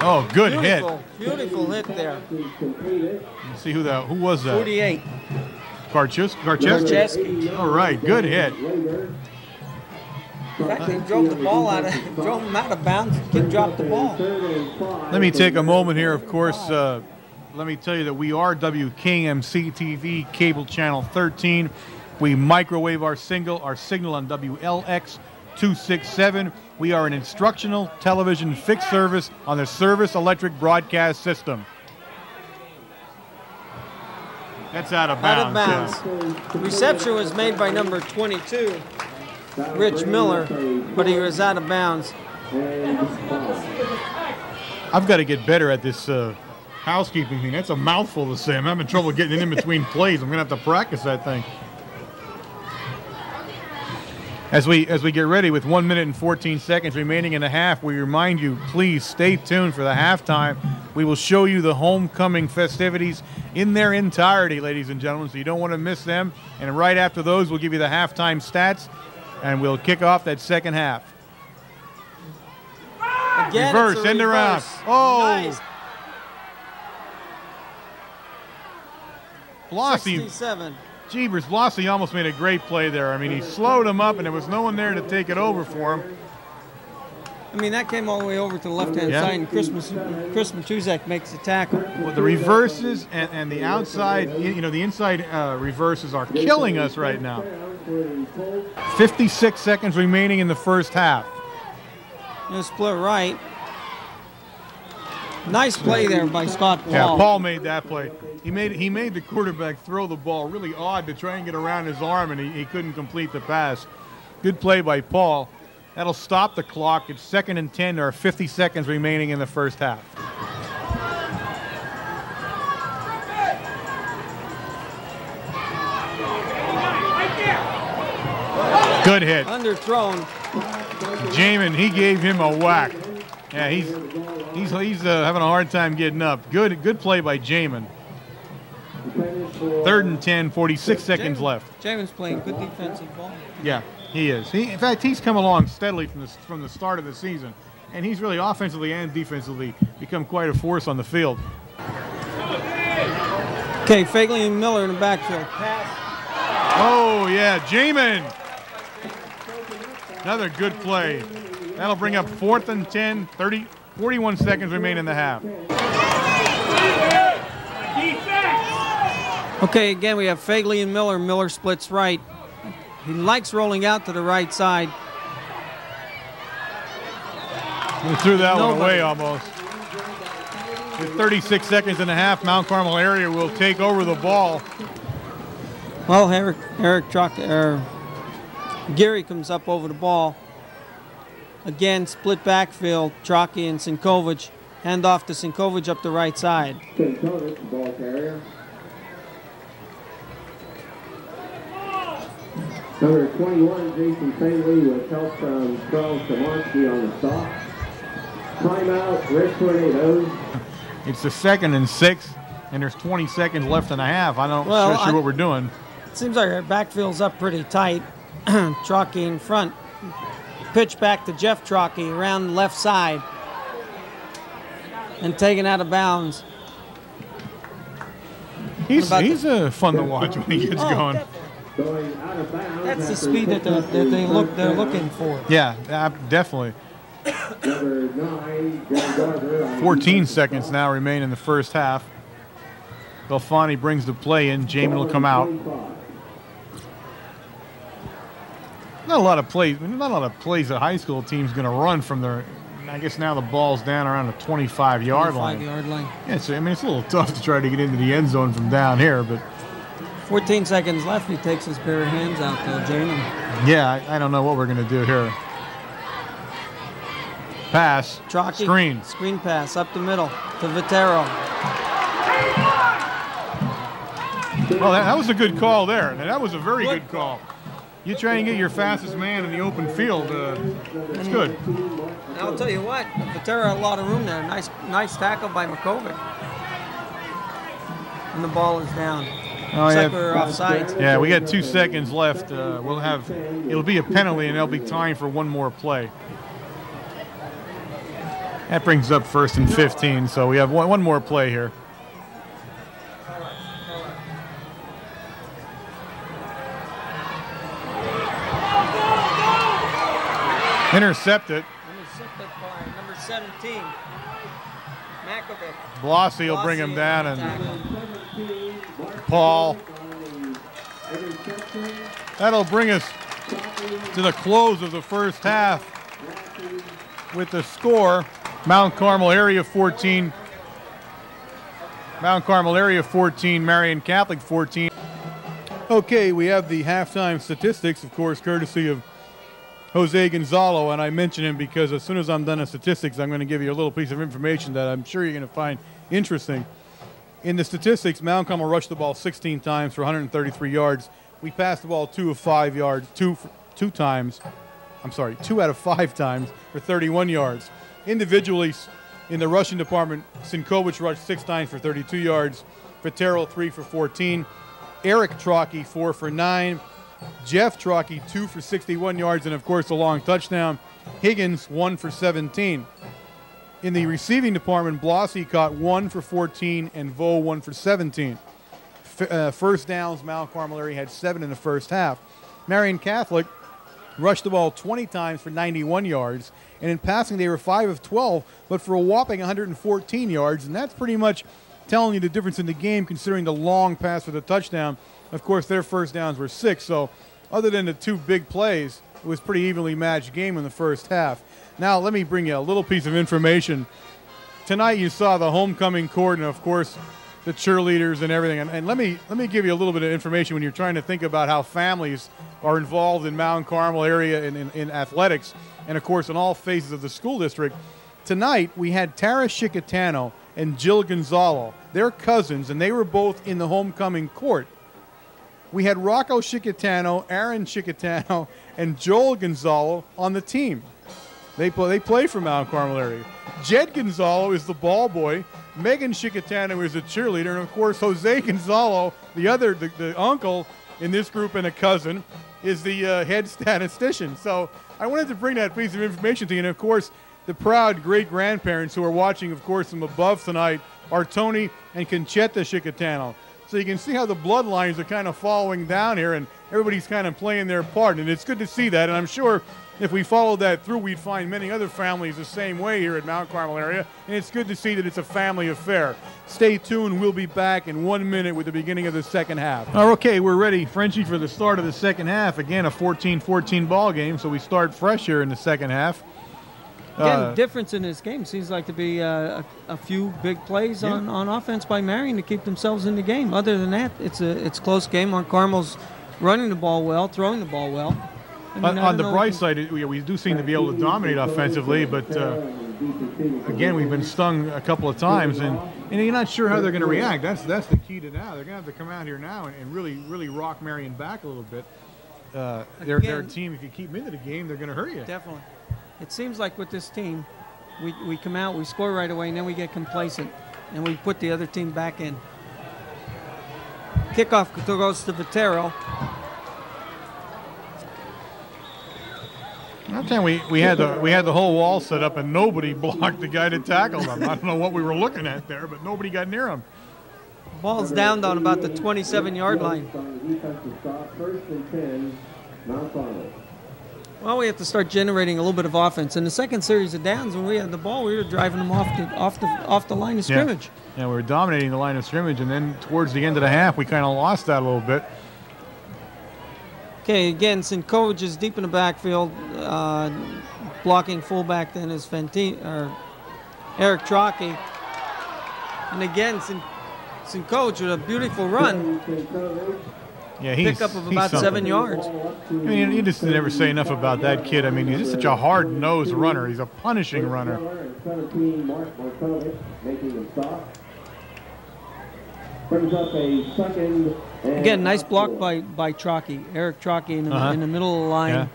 Oh, good hit. Beautiful hit there. Let's see who was that? 48. Karcheski. All right, good hit. In fact, they drove the ball drove him out of bounds. Kid dropped the ball. Let me take a moment here, of course. Let me tell you that we are WKMC TV, cable channel 13. We microwave our signal on WLX 267. We are an instructional television fixed service on the Service Electric Broadcast System. That's out of bounds. Out of bounds. The reception was made by number 22, Rich Miller, but he was out of bounds. I've got to get better at this housekeeping thing. That's a mouthful to say. I'm having trouble getting it in between plays. I'm going to have to practice that thing. As we get ready with 1 minute and 14 seconds remaining in the half, we remind you, please stay tuned for the halftime. We will show you the homecoming festivities in their entirety, ladies and gentlemen, so you don't want to miss them. And right after those, we'll give you the halftime stats, and we'll kick off that second half. Again, reverse, end around. Oh! Nice. Blossy. 67. Jeebers, Blossy almost made a great play there. I mean, he slowed him up, and there was no one there to take it over for him. I mean, that came all the way over to the left-hand side, and Chris Matuzak makes the tackle. Well, the reverses and the outside, the inside reverses are killing us right now. 56 seconds remaining in the first half. Split right. Nice play there by Scott Paul. Yeah, Paul made that play. He made the quarterback throw the ball really odd to try and get around his arm, and he couldn't complete the pass. Good play by Paul. That'll stop the clock. It's 2nd and 10. There are 50 seconds remaining in the first half. Good hit. Underthrown. Jamin, he gave him a whack. Yeah, he's having a hard time getting up. Good play by Jamin. 3rd and 10, 46 seconds left. Jamin's playing good defensive ball. Yeah, he is. In fact, he's come along steadily from the start of the season, and he's really offensively and defensively become quite a force on the field. Okay, Fagley and Miller in the backfield. Pass. Oh yeah, Jamin. Another good play. That'll bring up 4th and 10, 41 seconds remain in the half. Okay, again, we have Fagley and Miller. Miller splits right. He likes rolling out to the right side. We threw that one away almost. With 36 seconds and a half, Mount Carmel area will take over the ball. Well, Gary comes up over the ball. Again, split backfield, Trocky and Sinkovic. Hand off to Sinkovic up the right side. Sinkovic, ball carrier. Number 21, Jason Fagley, with help from Charles Samansky on the stop. Timeout, Red Tornadoes. It's the 2nd and 6, and there's 20 seconds left in the half. I'm not sure what we're doing. It seems like our backfield's up pretty tight. Trocky in front. Pitch back to Jeff Trocky around the left side and taken out of bounds. He's fun to watch when he gets going. Going out of bounds. That's the speed that they're looking for. Yeah, definitely. Number 9, John Garber. 14 seconds now remain in the first half. Belfani brings the play in. Jamin will come out. Not a lot of plays. Not a lot of plays a high school team's going to run from their. I guess now the ball's down around the 25-yard line. 25-yard line. Yeah, so I mean it's a little tough to try to get into the end zone from down here, but 14 seconds left. He takes his pair of hands out, though, Jamin. Yeah, I don't know what we're going to do here. Pass. Trocky, screen. Screen pass up the middle to Vitero. Oh, that was a good call there. That was a very good call. You try and get your fastest man in the open field. It's good. And I'll tell you what, Vitero had a lot of room there. Nice tackle by Makovic. And the ball is down. Oh, Looks yeah. like we're offside. Yeah, we got 2 seconds left. It'll be a penalty, and there'll be time for one more play. That brings up 1st and 15, so we have one more play here. Intercepted. Intercepted by number 17, Makovic. Blossy will bring him down, and Paul. That'll bring us to the close of the first half with the score. Mount Carmel area 14. Mount Carmel area 14, Marian Catholic 14. Okay, we have the halftime statistics, of course, courtesy of Jose Gonzalo, and I mention him because as soon as I'm done with statistics, I'm going to give you a little piece of information that I'm sure you're going to find interesting. In the statistics, Mount Carmel rushed the ball 16 times for 133 yards. We passed the ball 2 out of 5 times for 31 yards. Individually, in the rushing department, Sinkovich rushed 6 times for 32 yards. Vitero 3 for 14. Eric Trocky 4 for 9. Jeff Trocky 2 for 61 yards, and of course a long touchdown. Higgins 1 for 17. In the receiving department, Blossy caught 1 for 14 and Vo 1 for 17. First downs, Mount Carmel area had 7 in the first half. Marian Catholic rushed the ball 20 times for 91 yards, and in passing they were 5 of 12, but for a whopping 114 yards, and that's pretty much telling you the difference in the game considering the long pass for the touchdown. Of course, their first downs were 6, so other than the 2 big plays, it was a pretty evenly matched game in the first half. Now, let me bring you a little piece of information. Tonight you saw the homecoming court and, of course, the cheerleaders and everything. And let me give you a little bit of information when you're trying to think about how families are involved in Mount Carmel area in athletics and, of course, in all phases of the school district. Tonight we had Tara Chicatano and Jill Gonzalo. They're cousins, and they were both in the homecoming court. We had Rocco Chicatano, Aaron Chicatano, and Joel Gonzalo on the team. They play for Mount Carmel area. Jed Gonzalo is the ball boy. Megan Chicatano is a cheerleader. And, of course, Jose Gonzalo, the uncle in this group and a cousin, is the head statistician. So I wanted to bring that piece of information to you. And, of course, the proud great-grandparents who are watching, of course, from above tonight are Tony and Conchetta Chicatano. So you can see how the bloodlines are kind of following down here, and everybody's kind of playing their part. And it's good to see that, and I'm sure if we followed that through, we'd find many other families the same way here at Mount Carmel area, and it's good to see that it's a family affair. Stay tuned. We'll be back in 1 minute with the beginning of the second half. Okay, we're ready, Frenchie, for the start of the second half. Again, a 14-14 ball game, so we start fresh here in the second half. Again, difference in this game seems like to be a few big plays on offense by Marian to keep themselves in the game. Other than that, it's a close game. Mount Carmel's running the ball well, throwing the ball well. I mean, on the bright side, we do seem to be able to dominate offensively, but again, we've been stung a couple of times, and you're not sure how they're going to react. That's the key to now. They're going to have to come out here now and really rock Marian back a little bit. They're a team. If you keep them into the game, they're going to hurt you. Definitely. It seems like with this team, we come out, we score right away, and then we get complacent, and we put the other team back in. Kickoff goes to Vitero. That time we had the whole wall set up, and nobody blocked the guy that tackled him. I don't know what we were looking at there, but nobody got near him. Ball's down on about the 27-yard line. First and 10, Mount Carmel. Well, we have to start generating a little bit of offense. In the second series of downs, when we had the ball, we were driving them off the line of scrimmage. Yeah, we were dominating the line of scrimmage, and then towards the end of the half, we kind of lost that a little bit. Okay, again, Sinkovich is deep in the backfield, blocking fullback. Then is Eric Trocky, and again, Sinkovic with a beautiful run. Yeah, he's pickup of about 7 yards. I mean, you just never say enough about that kid. I mean, he's just such a hard-nosed runner. He's a punishing runner. Again, nice block by Trocchi, Eric Trocchi in the middle of the line. Yeah.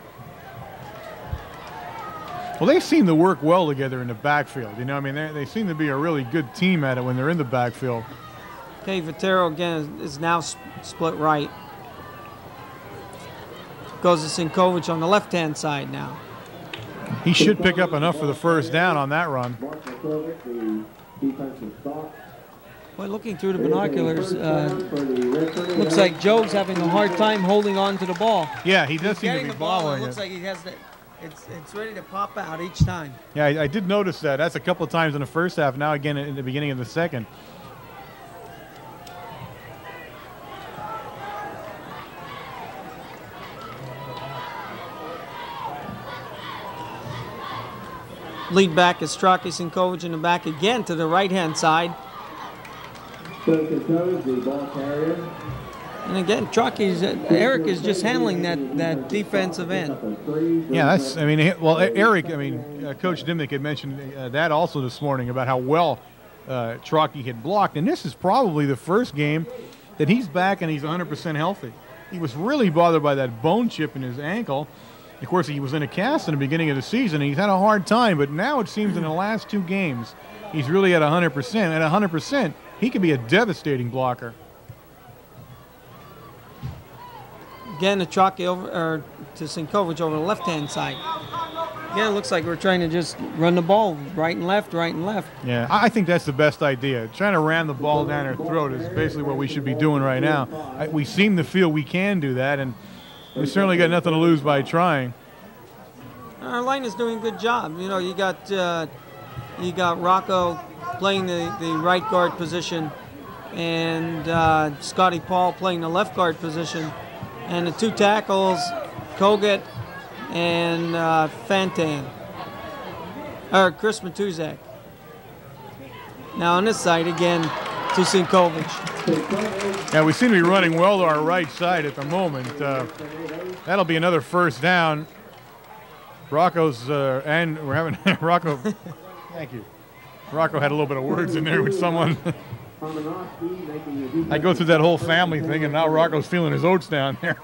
Well, they seem to work well together in the backfield. You know, I mean, they seem to be a really good team at it when they're in the backfield. Okay, Vitero again is now split right. Goes to Sinkovic on the left-hand side now. He should pick up enough for the first down on that run. Boy, looking through the binoculars, looks like Joe's having a hard time holding on to the ball. Yeah, he does seem to be following it. Looks like he has that. It's ready to pop out each time. Yeah, I did notice that. That's a couple of times in the first half. Now again in the beginning of the second. Lead back is Trocchi, Sinkovic in the back again to the right-hand side. And again, Eric is just handling that defensive end. Yeah, that's, I mean, well, Eric, I mean, Coach Dimmick had mentioned that also this morning about how well Trocchi had blocked. And this is probably the first game that he's back and he's 100% healthy. He was really bothered by that bone chip in his ankle. Of course, he was in a cast in the beginning of the season, and he's had a hard time, but now it seems in the last 2 games, he's really at 100%. At 100%, he could be a devastating blocker. Again, to Trocchi to Sinkovic over the left-hand side. Again, it looks like we're trying to just run the ball right and left, right and left. Yeah, I think that's the best idea. Trying to ram the ball down their throat is basically what we should be doing right now. We seem to feel we can do that, and we certainly got nothing to lose by trying. Our line is doing a good job. You know, you got Rocco playing the right guard position, and Scotty Paul playing the left guard position, and the 2 tackles, Kogut and Fantan, or Chris Matuzak. Now on this side again to Sinkovic. Yeah, we seem to be running well to our right side at the moment. That'll be another first down. Rocco's, and we're having Rocco, thank you. Rocco had a little bit of words in there with someone. I go through that whole family thing, and now Rocco's feeling his oats down there,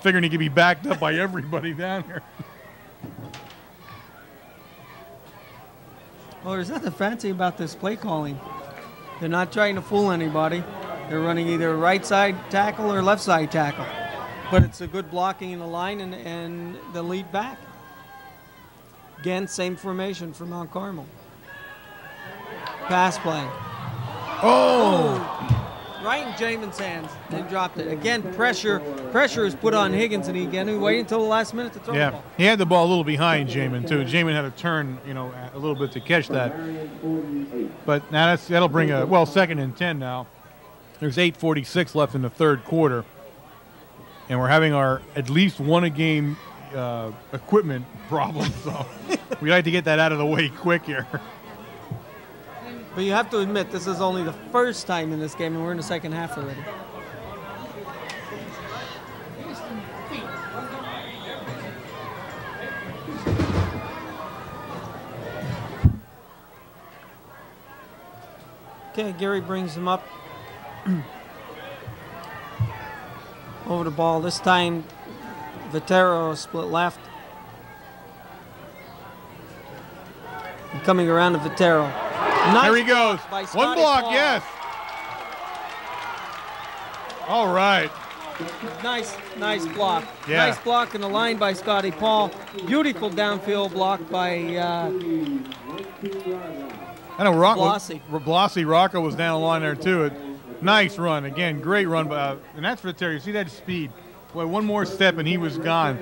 figuring he could be backed up by everybody down here. Well, there's nothing fancy about this play calling. They're not trying to fool anybody. They're running either right side tackle or left side tackle. But it's a good blocking in the line and the lead back. Again, same formation for Mount Carmel. Pass play. Oh! Right in Jamin's hands. They dropped it. Again, pressure is put on Higgins, and he waited until the last minute to throw the ball. He had the ball a little behind Jamin, too. Jamin had to turn, you know, a little bit to catch that. But now that'll bring a, well, 2nd and 10 now. There's 8:46 left in the third quarter. And we're having our at least one a game equipment problem, so we like to get that out of the way quick here. But you have to admit, this is only the first time in this game, and we're in the second half already. Okay, Gary brings him up. Over the ball. This time, Vitero split left. And coming around to Vitero. Nice there he goes. One block, Paul. yes. All right. Nice block. Yeah. Nice block in the line by Scotty Paul. Beautiful downfield block by I know Blasi. Blasi Rocco was down the line there too. Nice run. Again, great run. And that's Vitero. You see that speed. Boy, one more step and he was gone.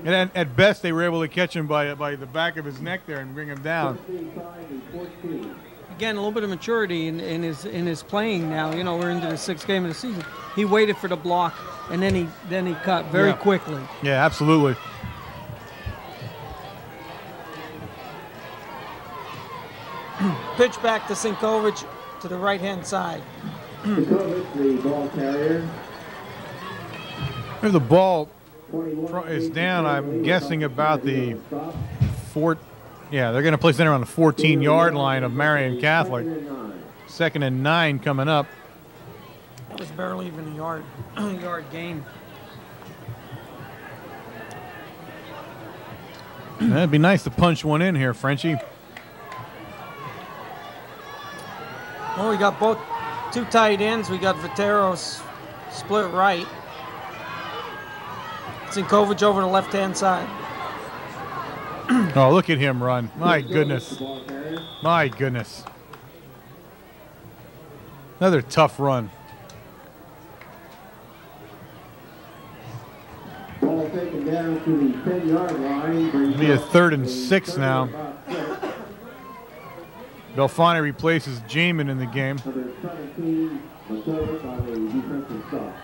And at best, they were able to catch him by the back of his neck there and bring him down. Again, a little bit of maturity in his playing now. You know, we're into the 6th game of the season. He waited for the block, and then he cut very quickly. Yeah, absolutely. Pitch back to Sinkovic to the right-hand side. Sinkovic, the ball carrier. The ball is down, I'm guessing, about the yeah, they're going to place it around the 14-yard line of Marian Catholic. 2nd and 9 coming up. It was barely even a yard gain. That'd be nice to punch one in here, Frenchie. Well, we got both two tight ends. We got Viteros split right. Sinkovic over the left-hand side. Oh, look at him run. My goodness. My goodness. Another tough run. Ball taken down to the 10-yard line. It'll be a 3rd and 6 now. Belfani replaces Jamin in the game. Number 17, Sinkovic on the defensive stop.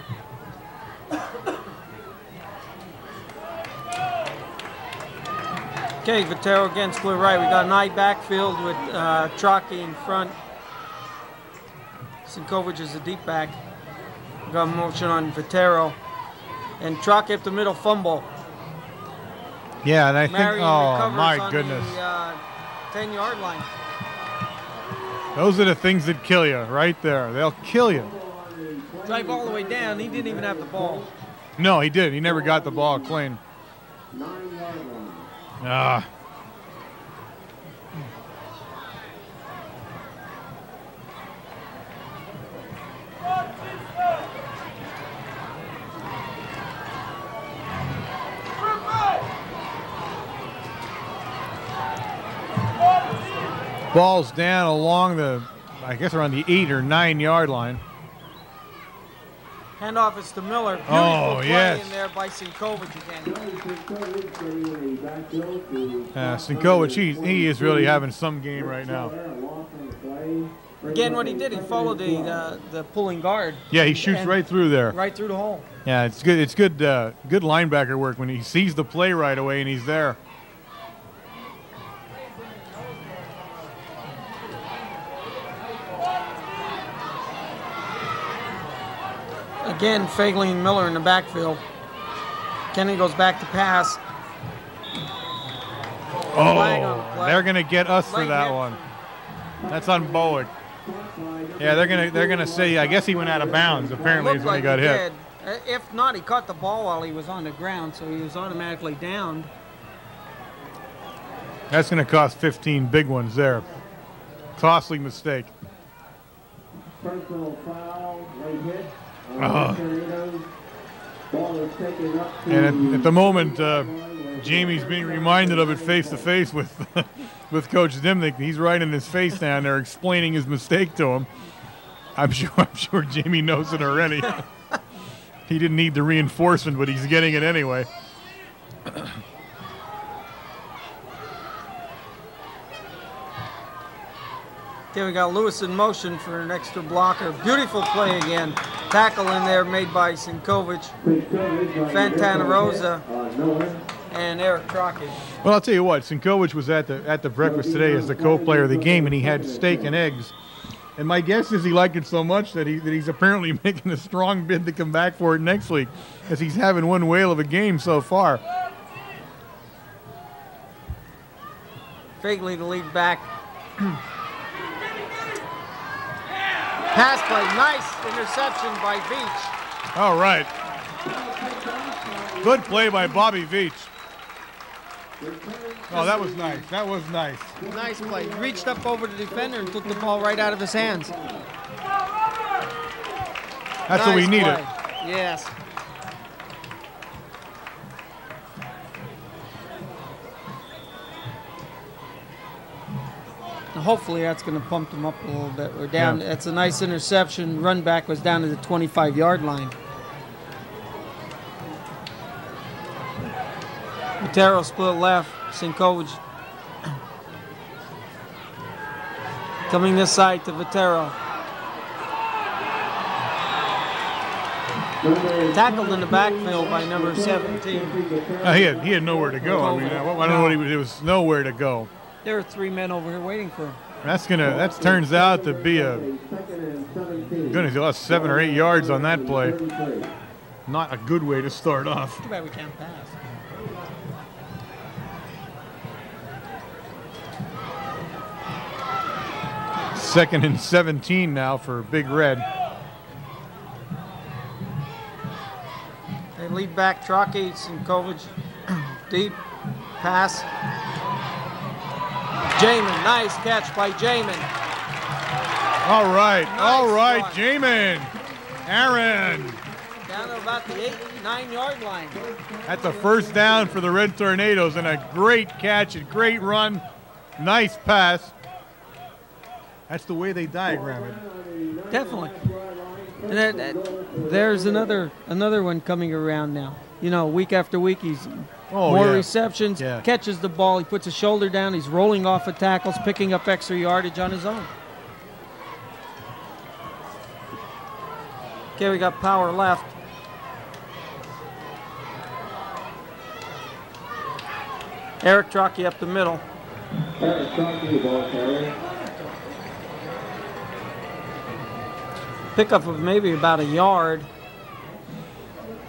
Okay, Vitero again, split right. We got an eye backfield with Trocchi in front. Sinkovic is the deep back. We got motion on Vitero. And Trocchi up the middle, fumble. Yeah, and I think, Marian oh my on goodness. The 10-yard line. Those are the things that kill you right there. They'll kill you. Drive all the way down. He didn't even have the ball. No, he didn't. He never got the ball clean. 9-yard line. Ah. Ball's down along the, I guess around the 8 or 9 yard line. Handoff is to Miller. Beautiful play in there by Sinkovic again. Sinkovic, he is really having some game right now. Again, what he did, he followed the pulling guard. Yeah, he shoots right through there. Right through the hole. Yeah, it's good. It's good. Good linebacker work when he sees the play right away and he's there. Again, Fagley and Miller in the backfield. Kenny goes back to pass. Oh, they're gonna get us for that one. That's on Bowick. Yeah, they're gonna say. I guess he went out of bounds. Apparently, is when he got hit. If not, he caught the ball while he was on the ground, so he was automatically downed. That's gonna cost 15 big ones there. Costly mistake. Personal foul, late hit. And at the moment, Jamie's being reminded of it face to face with with Coach Dimnick. He's right in his face down there, explaining his mistake to him. I'm sure Jamie knows it already. He didn't need the reinforcement, but he's getting it anyway. Okay, we got Lewis in motion for an extra blocker. Beautiful play again. Tackle in there made by Sinkovic, Fantana Rosa, and Eric Crockett. Well, I'll tell you what, Sinkovic was at the breakfast today as the co-player of the game, and he had steak and eggs. And my guess is he liked it so much that he's apparently making a strong bid to come back for it next week, as he's having one whale of a game so far. Fagley to lead back. Pass play, nice interception by Veach. All right. Good play by Bobby Veach. Oh, that was nice. That was nice. Nice play. Reached up over the defender and took the ball right out of his hands. That's what we needed. Yes. Hopefully that's going to pump them up a little bit. We're down. Yeah. That's a nice interception. Run back was down to the 25-yard line. Vitero split left. Sinkovic coming this side to Vitero. Tackled in the backfield by number 17. He had nowhere to go. I mean, I don't know what he was nowhere to go. There were 3 men over here waiting for him. That turns out to be a goodness. He lost 7 or 8 yards on that play. Not a good way to start off. Too bad we can't pass. Second and 17 now for Big Red. They lead back Trocky, Sinkovic, deep pass. Jamin, nice catch by Jamin. All right, Nice all right, one. Jamin. Aaron. Down to about the 8-9 yard line. That's a first down for the Red Tornadoes and a great catch, a great run. Nice pass. That's the way they diagram it. Definitely. And there's another one coming around now. You know, week after week, he's more receptions, catches the ball, he puts his shoulder down, he's rolling off of tackles, picking up extra yardage on his own. Okay, we got power left. Eric Trocky up the middle. Eric Trocky, ball carrier. Pickup of maybe about a yard.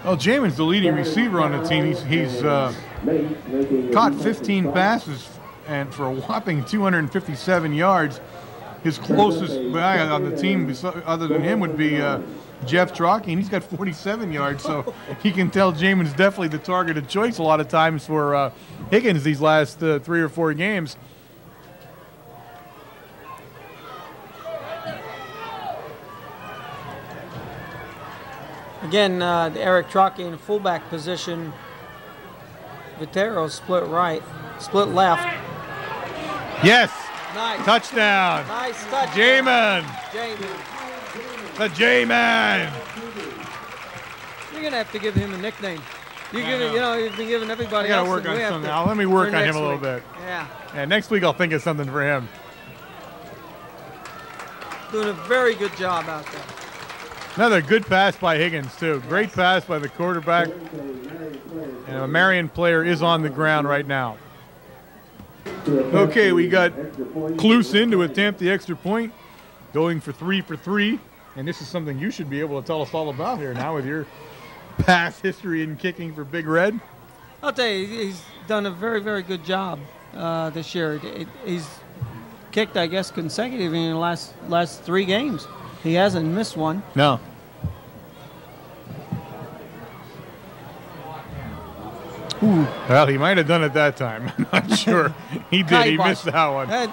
Well, Jamin's the leading receiver on the team. He's caught 15 passes and for a whopping 257 yards. His closest guy on the team other than him would be Jeff Trocky, and he's got 47 yards. So he can tell Jamin's definitely the target of choice a lot of times for Higgins these last 3 or 4 games. Again, Eric Trocky in the fullback position. Vitero split right, split left. Yes. Nice. Touchdown. Nice touchdown. Jamin. Jamin. The J-Man. You're gonna have to give him a nickname. You've been giving everybody I gotta else. work on we have something. to- Now, let me work for on him next a little week. bit. Yeah. Yeah, next week I'll think of something for him. Doing a very good job out there. Another good pass by Higgins, too. Great pass by the quarterback. And a Marian player is on the ground right now. Okay, we got Clusin to attempt the extra point, going for 3 for 3. And this is something you should be able to tell us all about here now with your past history in kicking for Big Red. I'll tell you, he's done a very, very good job this year. He's kicked, I guess, consecutively in the last 3 games. He hasn't missed one. No. Ooh. Well, he might have done it that time. I'm not sure. He did. He missed that one.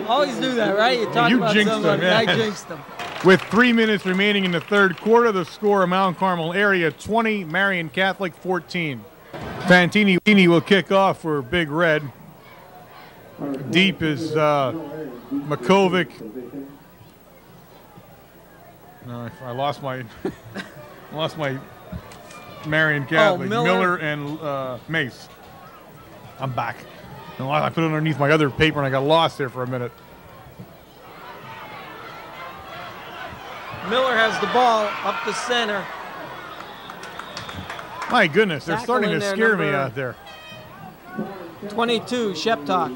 Always do that, right? You talk about jinxed somebody. him, I yes. jinxed him. With 3 minutes remaining in the third quarter, the score Mount Carmel area 20, Marian Catholic 14. Fantini will kick off for Big Red. Deep is Makovic. No, I lost my Marian Catholic. Miller and Mace. I'm back. No, I put it underneath my other paper and I got lost there for a minute. Miller has the ball up the center. My goodness, they're Tackle starting in to there, scare me number out there. 22, Sheptok.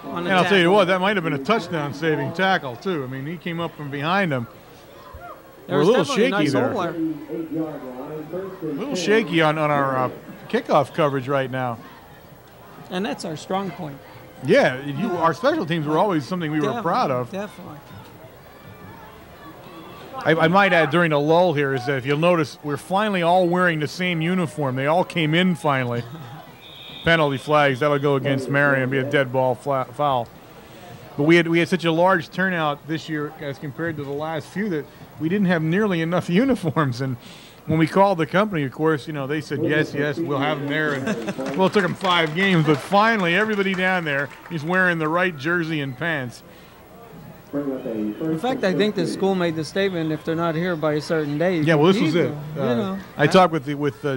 And I'll tell you what, that might have been a touchdown-saving tackle, too. I mean, he came up from behind him. We're a little shaky there. A little shaky on our kickoff coverage right now. And that's our strong point. Yeah, our special teams were always something we were proud of. Definitely. I might add during the lull here is that if you'll notice, we're finally all wearing the same uniform. They all came in finally. Penalty flags, that'll go against Marian, be a dead ball foul. But we had such a large turnout this year as compared to the last few that we didn't have nearly enough uniforms. And when we called the company, of course, they said, yes, we'll have them there. And well, it took them 5 games, but finally everybody down there is wearing the right jersey and pants. In fact, I think the school made the statement if they're not here by a certain day. Yeah, well, this was it. I talked with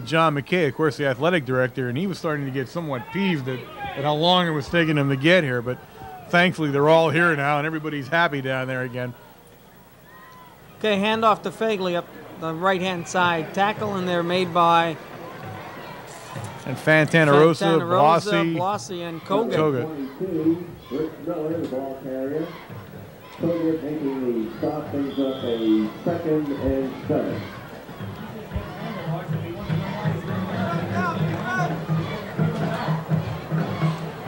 John McKay, of course, the athletic director, and he was starting to get somewhat peeved at how long it was taking them to get here. But thankfully, they're all here now, and everybody's happy down there again. Okay, handoff to Fagley up the right-hand side. Tackle in there made by and Fantanarosa, Blasi, and Kogut. Kogut making the stop, brings up a 2nd and 7.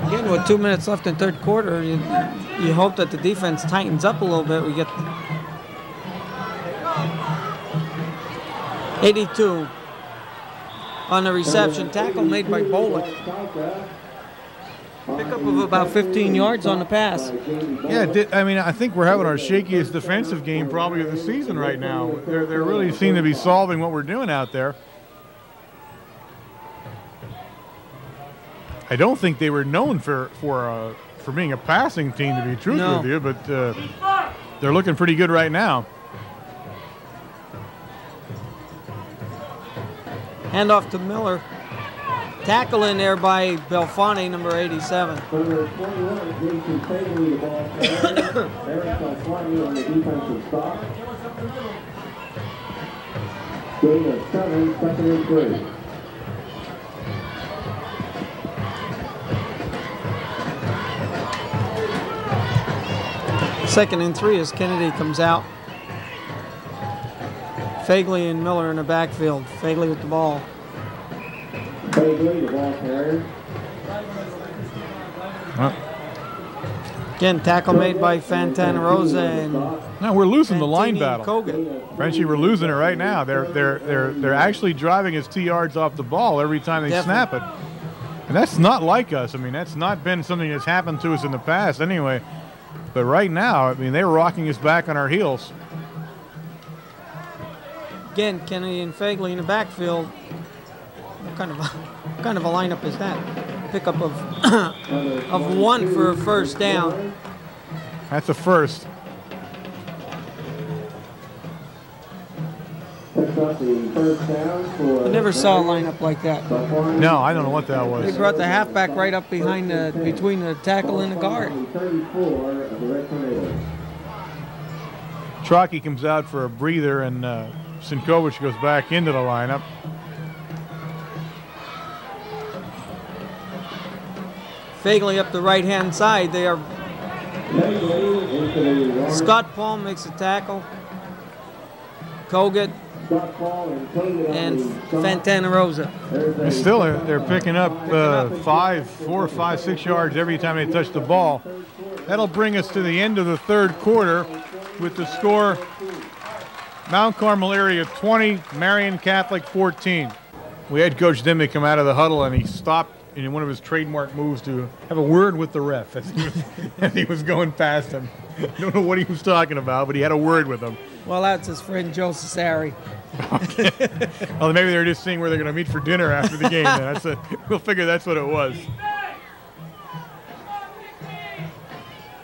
Again, with 2 minutes left in third quarter, you hope that the defense tightens up a little bit. We get 82 on the reception. Tackle made by Bolick. Pickup of about 15 yards on the pass. Yeah, I mean, I think we're having our shakiest defensive game probably of the season right now. They really seem to be solving what we're doing out there. I don't think they were known for being a passing team, to be truthful with you, but they're looking pretty good right now. Handoff to Miller. Tackle in there by Belfani, number 87. Number 21, Jason Fagley, the ball carrier. Eric Belfani on the defensive stop. Gain of 7, 2nd and 3. Second and 3 as Kennedy comes out. Fagley and Miller in the backfield. Fagley with the ball. Fagley, the ball carrier. Again, tackle made by Fontana-Rosa and now we're losing the line Fantini battle. Kogut. Frenchie, we're losing it right now. They're actually driving us 2 yards off the ball every time they snap it, and that's not like us. I mean, that's not been something that's happened to us in the past anyway. But right now, I mean, they're rocking us back on our heels. Again, Kennedy and Fagley in the backfield. What kind of a lineup is that? Pickup of 1 for a first down. That's a first. I never saw a lineup like that. No, I don't know what that was. They brought the halfback right up behind between the tackle and the guard. Trocky comes out for a breather, and Sinkovich goes back into the lineup. Fagley up the right-hand side. They are. Scott Paul makes a tackle. Kogut and Fontana-Rosa. They're picking up 4, 5, 6 yards every time they touch the ball. That'll bring us to the end of the third quarter with the score: Mount Carmel area 20, Marian Catholic 14. We had Coach Dimmick come out of the huddle, and he stopped in one of his trademark moves to have a word with the ref as he was going past him. I don't know what he was talking about, but he had a word with him. Well, that's his friend Joe Cesari. Okay. Well, maybe they're just seeing where they're going to meet for dinner after the game. Then. We'll figure that's what it was.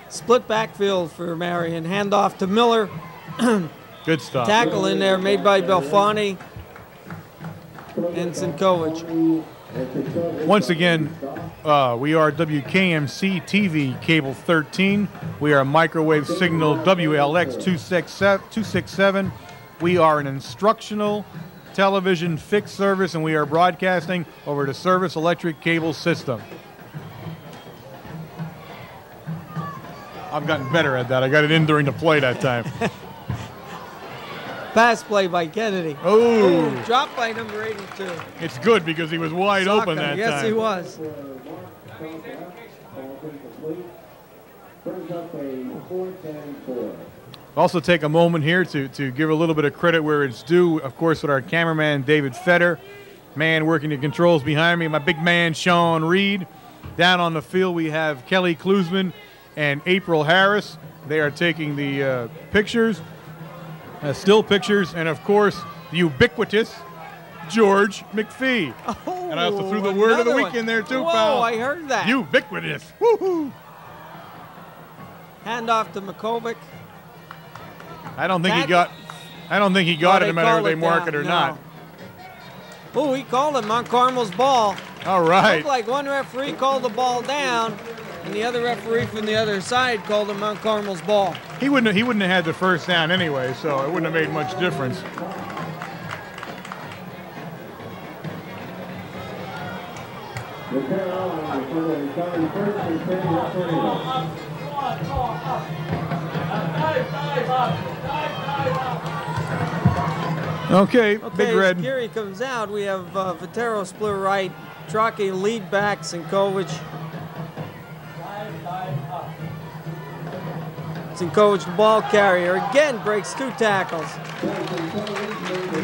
Split backfield for Marian. Handoff to Miller. Good stop. Tackle in there made by Belfani and Sinkovich. Once again, we are WKMC TV Cable 13. We are microwave signal WLX 267. We are an instructional television fixed service, and we are broadcasting over the Service Electric Cable System. I've gotten better at that. I got it in during the play that time. Pass play by Kennedy. Oh. Dropped by number 82. It's good because he was wide open that time. Yes, he was. Also take a moment here to give a little bit of credit where it's due, of course, with our cameraman, David Fetter. Man working the controls behind me. My big man, Sean Reed. Down on the field, we have Kelly Klusman and April Harris. They are taking the pictures. Still pictures, and of course, the ubiquitous George McPhee. Oh, and I also threw the word of the week in there too, Whoa, pal. I heard that. Ubiquitous. Woohoo! Handoff to Makovic. I don't think he got it, no matter if they mark it or not. Oh, he called it Mount Carmel's ball. All right. It looked like one referee called the ball down, and the other referee from the other side called it Mount Carmel's ball. He wouldn't have had the first down anyway, so it wouldn't have made much difference. Okay, Okay, Big Red. as Geary comes out, we have Vitero split right, Trocki lead back, Sinkovic. Sinkovic, the ball carrier, again breaks 2 tackles.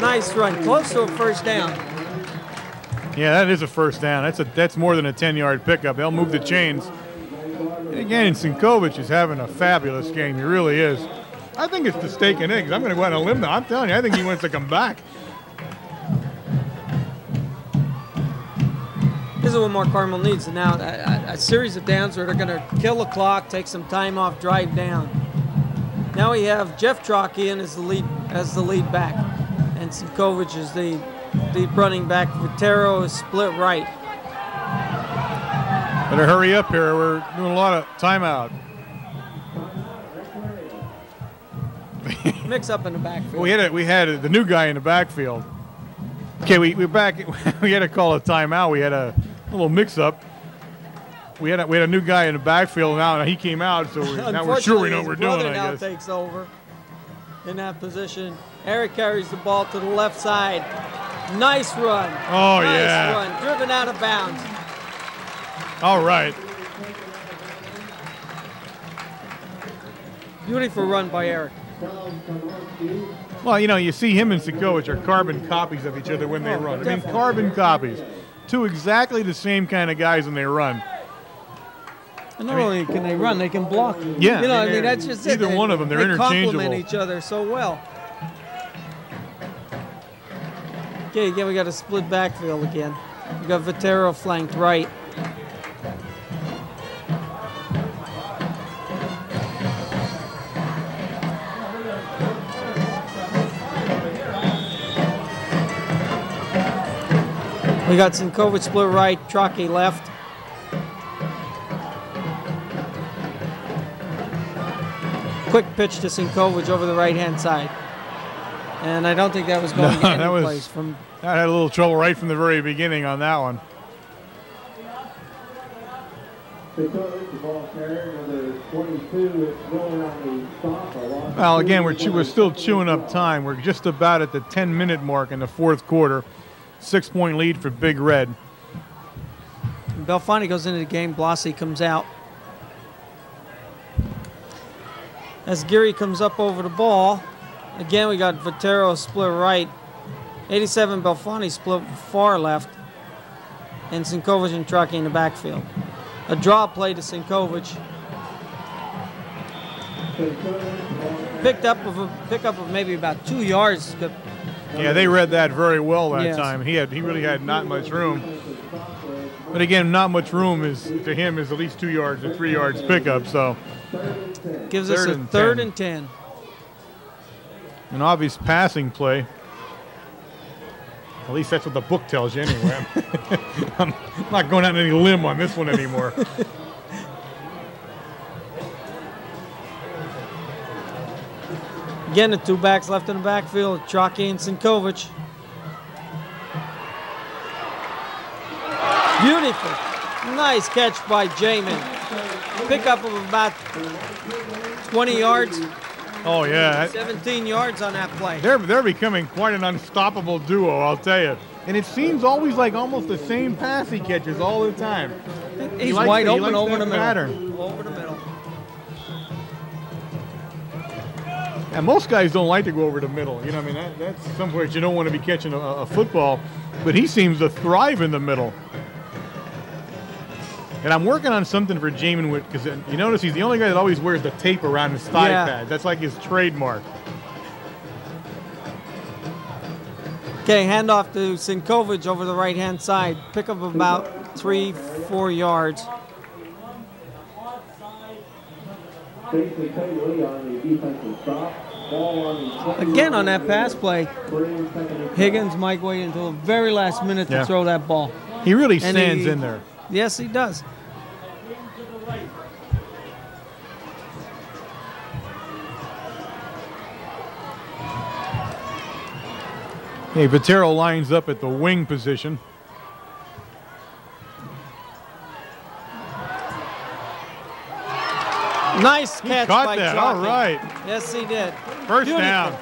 Nice run, close to a first down. Yeah, that is a first down. That's more than a 10-yard pickup. They'll move the chains. And again, Sinkovic is having a fabulous game. He really is. I think it's the steak and eggs. I'm going to go out on a limb now. I'm telling you, I think he wants to come back. This is what Mount Carmel needs now. A series of downs where they're going to kill the clock, take some time off, drive down. Now we have Jeff Trocki in as the lead back, and Sinkovic is the running back. Vitero is split right. Better hurry up here. We're doing a lot of timeout. Mix up in the backfield. We had the new guy in the backfield. Okay, we're back. We had to call a timeout. We had a little mix-up. We had a new guy in the backfield now, and he came out, so now we're sure we know what we're doing. I now guess. Takes over in that position. Eric carries the ball to the left side. Nice run. Oh, nice yeah. Run. Driven out of bounds. All right. Beautiful run by Eric. Well, you see him and Sinkovic are carbon copies of each other when they run. I mean, carbon copies. 2 exactly the same kind of guys when they run. And not only can they run, they can block. Yeah. That's just either one of them. They're interchangeable. They complement each other so well. Okay, again, we got a split backfield again. We got Vitero flanked right. We got Sinkovic split right, Trocki left. Quick pitch to Sinkovic over the right-hand side. And I don't think that was going to any place. I had a little trouble right from the very beginning on that one. Well, again, we're still chewing up time. We're just about at the 10-minute mark in the 4th quarter. 6-point lead for Big Red. Belfani goes into the game. Blasi comes out. As Geary comes up over the ball, again we got Vitero split right. 87 Belfani split far left. And Sinkovic and Trocki in the backfield. A draw play to Sinkovic. Pickup of maybe about 2 yards. Yeah, they read that very well that time. He really had not much room. But again, not much room to him is at least 2 yards or 3 yards pickup. So gives us a 3rd and 10. An obvious passing play. At least that's what the book tells you anyway. I'm not going out on any limb on this one anymore. Again, the 2 backs left in the backfield, Trocki and Sinkovic. Beautiful. Nice catch by Jamin. Pickup of about 20 yards. Oh, yeah. 17 yards on that play. They're becoming quite an unstoppable duo, I'll tell you. And it seems always like almost the same pass he catches all the time. He's wide open over the middle. Pattern. Over the middle. And most guys don't like to go over the middle. I mean, that's somewhere you don't want to be catching a football. But he seems to thrive in the middle. And I'm working on something for Jamin because you notice he's the only guy that always wears the tape around his thigh pad. That's like his trademark. Okay, handoff to Sinkovic over the right-hand side. Pick up about 3-4 yards. Again on that pass play, Higgins might wait until the very last minute to throw that ball. He really stands in there. Yes, he does. Hey, Vitero lines up at the wing position. Nice catch by that. Chalky. All right. Yes, he did. First Beautiful. down.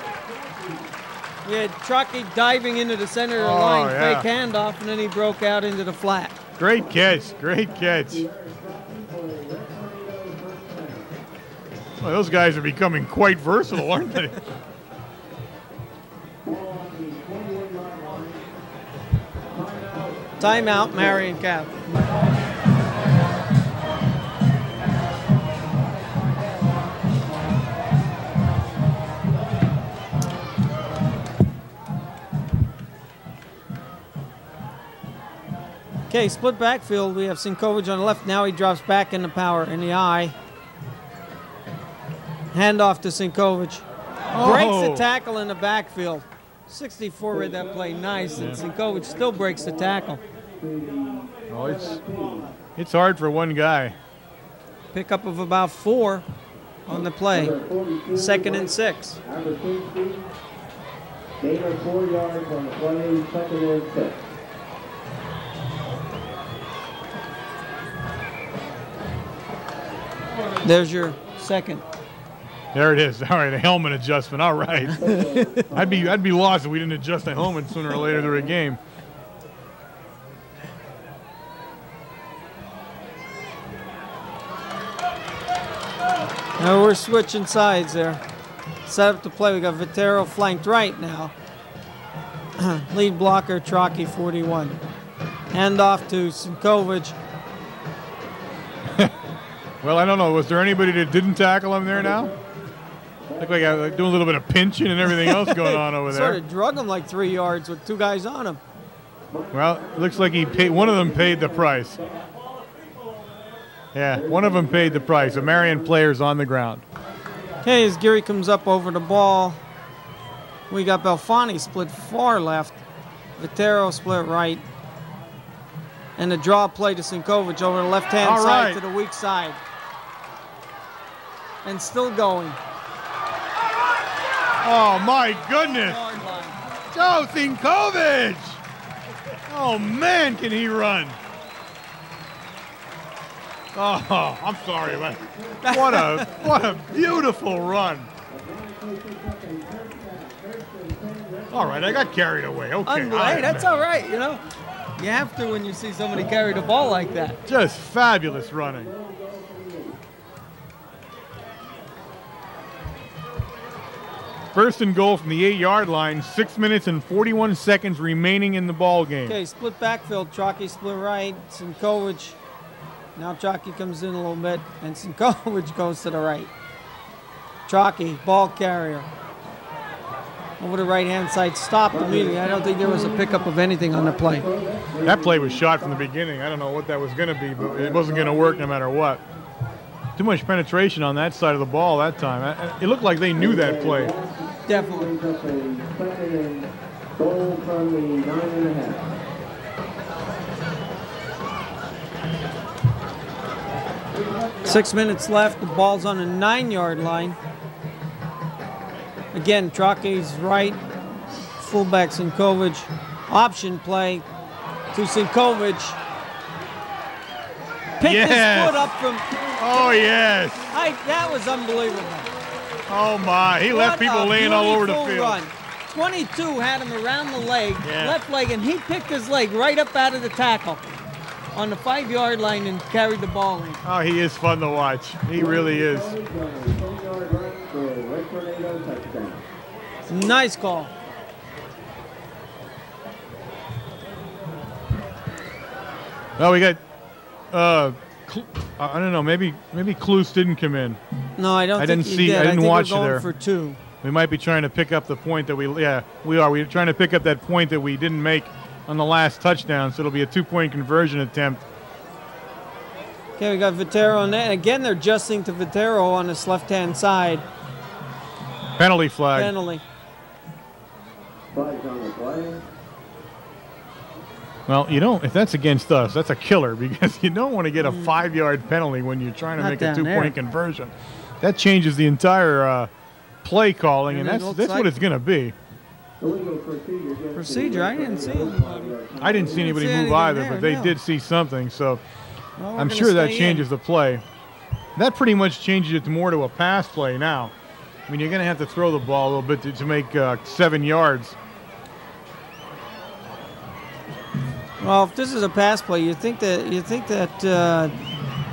We had Chalky diving into the center of the line, fake handoff, and then he broke out into the flat. Great catch. Great catch. Well, those guys are becoming quite versatile, aren't they? Timeout, Marian Catholic. Okay, split backfield. We have Sinkovich on the left. Now he drops back in the power in the eye. Handoff to Sinkovich. Breaks the tackle in the backfield. 64 read that play nice, and Sinkovich still breaks the tackle. Oh, it's hard for one guy. Pickup of about 4 on the play. 2nd and 6. Gain of 4 yards on the play, 2nd and 6. There's your second. There it is. All right, a helmet adjustment. All right. I'd be lost if we didn't adjust the helmet sooner or later through a game. Now we're switching sides there. Set up to play. We got Vitero flanked right now. Lead blocker, Chalky, 41. Handoff to Sinkovich. Well, I don't know. Was there anybody that didn't tackle him there now? Looked like I was doing a little bit of pinching and everything else going on over there. Sort of drug him like 3 yards with 2 guys on him. Well, it looks like he paid. One of them paid the price. Yeah, one of them paid the price. A Marian player's on the ground. Okay, as Geary comes up over the ball, we got Belfani split far left. Vitero split right. And the draw play to Sinkovich over the left-hand side to the weak side. And still going. Oh, my goodness. Joe Sinkovich. Oh, man, can he run. Oh, I'm sorry, but what a beautiful run. All right, I got carried away. Okay. Hey, that's all right, you know. You have to when you see somebody carry the ball like that. Just fabulous running. First and goal from the 8-yard line. 6 minutes and 41 seconds remaining in the ball game. Okay, split backfield. Chalky split right. Sinkovich. Now Chalky comes in a little bit, and Sinkovich goes to the right. Chalky, ball carrier. Over the right-hand side, stopped immediately. I don't think there was a pickup of anything on the play. That play was shot from the beginning. I don't know what that was going to be, but it wasn't going to work no matter what. Too much penetration on that side of the ball that time. It looked like they knew that play. Definitely. Goal from the 9.5. 6 minutes left. The ball's on the 9-yard line. Again, Chalky's right. Fullback Sinkovich. Option play to Sinkovich. Picked his foot up from... Oh, yes. That was unbelievable. Oh, my. He left people laying all over the field. Run. 22 had him around the leg, left leg, and he picked his leg right up out of the tackle on the 5-yard line and carried the ball in. Oh, he is fun to watch. He really is. Nice call. Well, we got, I don't know, maybe Klus didn't come in. No, I didn't see. I didn't watch we're going there. For 2. We might be trying to pick up the point that we are. We're trying to pick up that point that we didn't make on the last touchdown, so it'll be a 2-point conversion attempt. Okay, we got Vitero on that. Again, they're adjusting to Vitero on this left-hand side. Penalty flag. Penalty. Well, you don't. If that's against us, that's a killer because you don't want to get a 5-yard penalty when you're trying to make a 2-point conversion. That changes the entire play calling, and that's what it's going to be. Procedure. I didn't see anybody. I didn't see anybody move either, but they did see something. So well, I'm sure that changes the play. That pretty much changes it more to a pass play now. I mean, you're going to have to throw the ball a little bit to make 7 yards. Well, if this is a pass play, you think that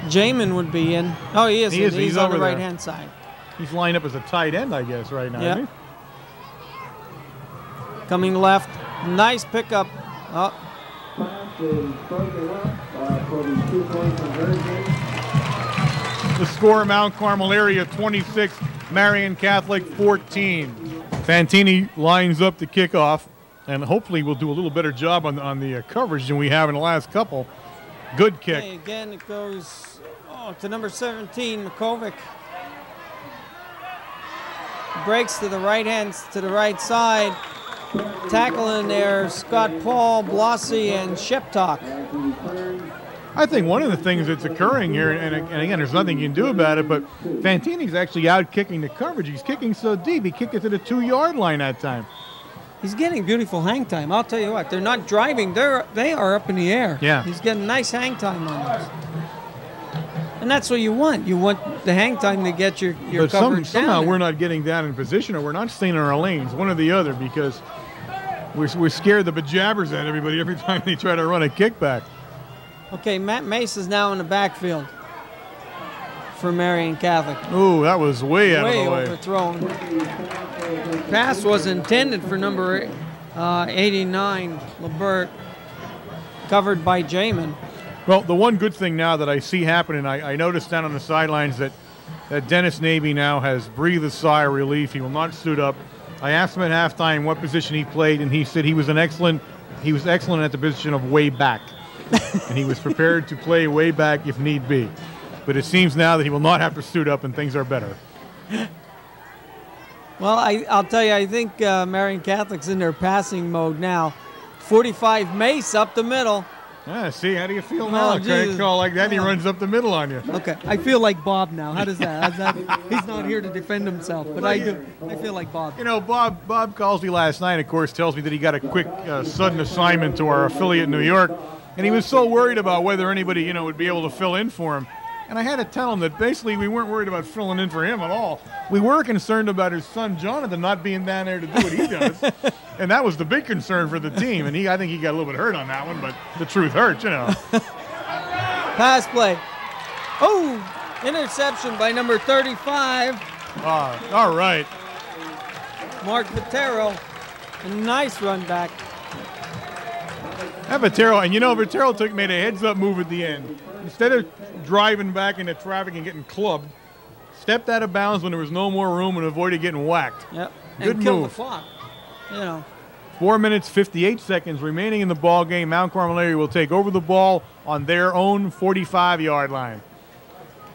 Jamin would be in. Oh, he is. He's on the right-hand side. He's lined up as a tight end, I guess, right now. Yeah. Coming left. Nice pickup. Oh. The score, Mount Carmel area 26, Marian Catholic 14. Fantini lines up the kickoff, and hopefully we'll do a little better job on the coverage than we have in the last couple. Good kick. Okay, again, it goes to number 17, Makovic. Breaks to the right hand, to the right side. Tackle in there, Scott Paul, Blossy, and Sheptalk. I think one of the things that's occurring here, and again, there's nothing you can do about it, but Fantini's actually out kicking the coverage. He's kicking so deep, he kicked it to the 2-yard line that time. He's getting beautiful hang time. I'll tell you what, they're not driving, they are up in the air. Yeah. He's getting nice hang time on this. And that's what you want. You want the hang time to get your coverage down. Somehow we're not getting down in position, or we're not staying in our lanes, one or the other, because we're scared the bejabbers at everybody every time they try to run a kickback. Okay, Matt Mace is now in the backfield for Marian Catholic. Ooh, that was way out of the way. Way overthrown. Pass was intended for number 89, LeBert, covered by Jamin. Well, the one good thing now that I see happening, I noticed down on the sidelines that Dennis Navy now has breathed a sigh of relief. He will not suit up. I asked him at halftime what position he played, and he said he was excellent at the position of way back. And he was prepared to play way back if need be. But it seems now that he will not have to suit up and things are better. Well, I'll tell you, I think Marian Catholic's in their passing mode now. 45 Mace up the middle. Yeah, see, how do you feel now? A call like that, and he runs up the middle on you. Okay, I feel like Bob now. How does that? He's not here to defend himself, but I do. I feel like Bob. You know, Bob calls me last night, of course, tells me that he got a quick, sudden assignment to our affiliate in New York, and he was so worried about whether anybody, would be able to fill in for him. And I had to tell him that basically we weren't worried about filling in for him at all. We were concerned about his son Jonathan not being down there to do what he does. And that was the big concern for the team. And I think he got a little bit hurt on that one, but the truth hurts, Pass play. Oh, interception by number 35. All right. Mark Vitero. A nice run back. That Vitero, and Vitero made a heads-up move at the end. Instead of driving back into traffic and getting clubbed, stepped out of bounds when there was no more room and avoided getting whacked. Yep. Good and kill move. The clock. 4 minutes, 58 seconds remaining in the ball game. Mount Carmel area will take over the ball on their own 45-yard line.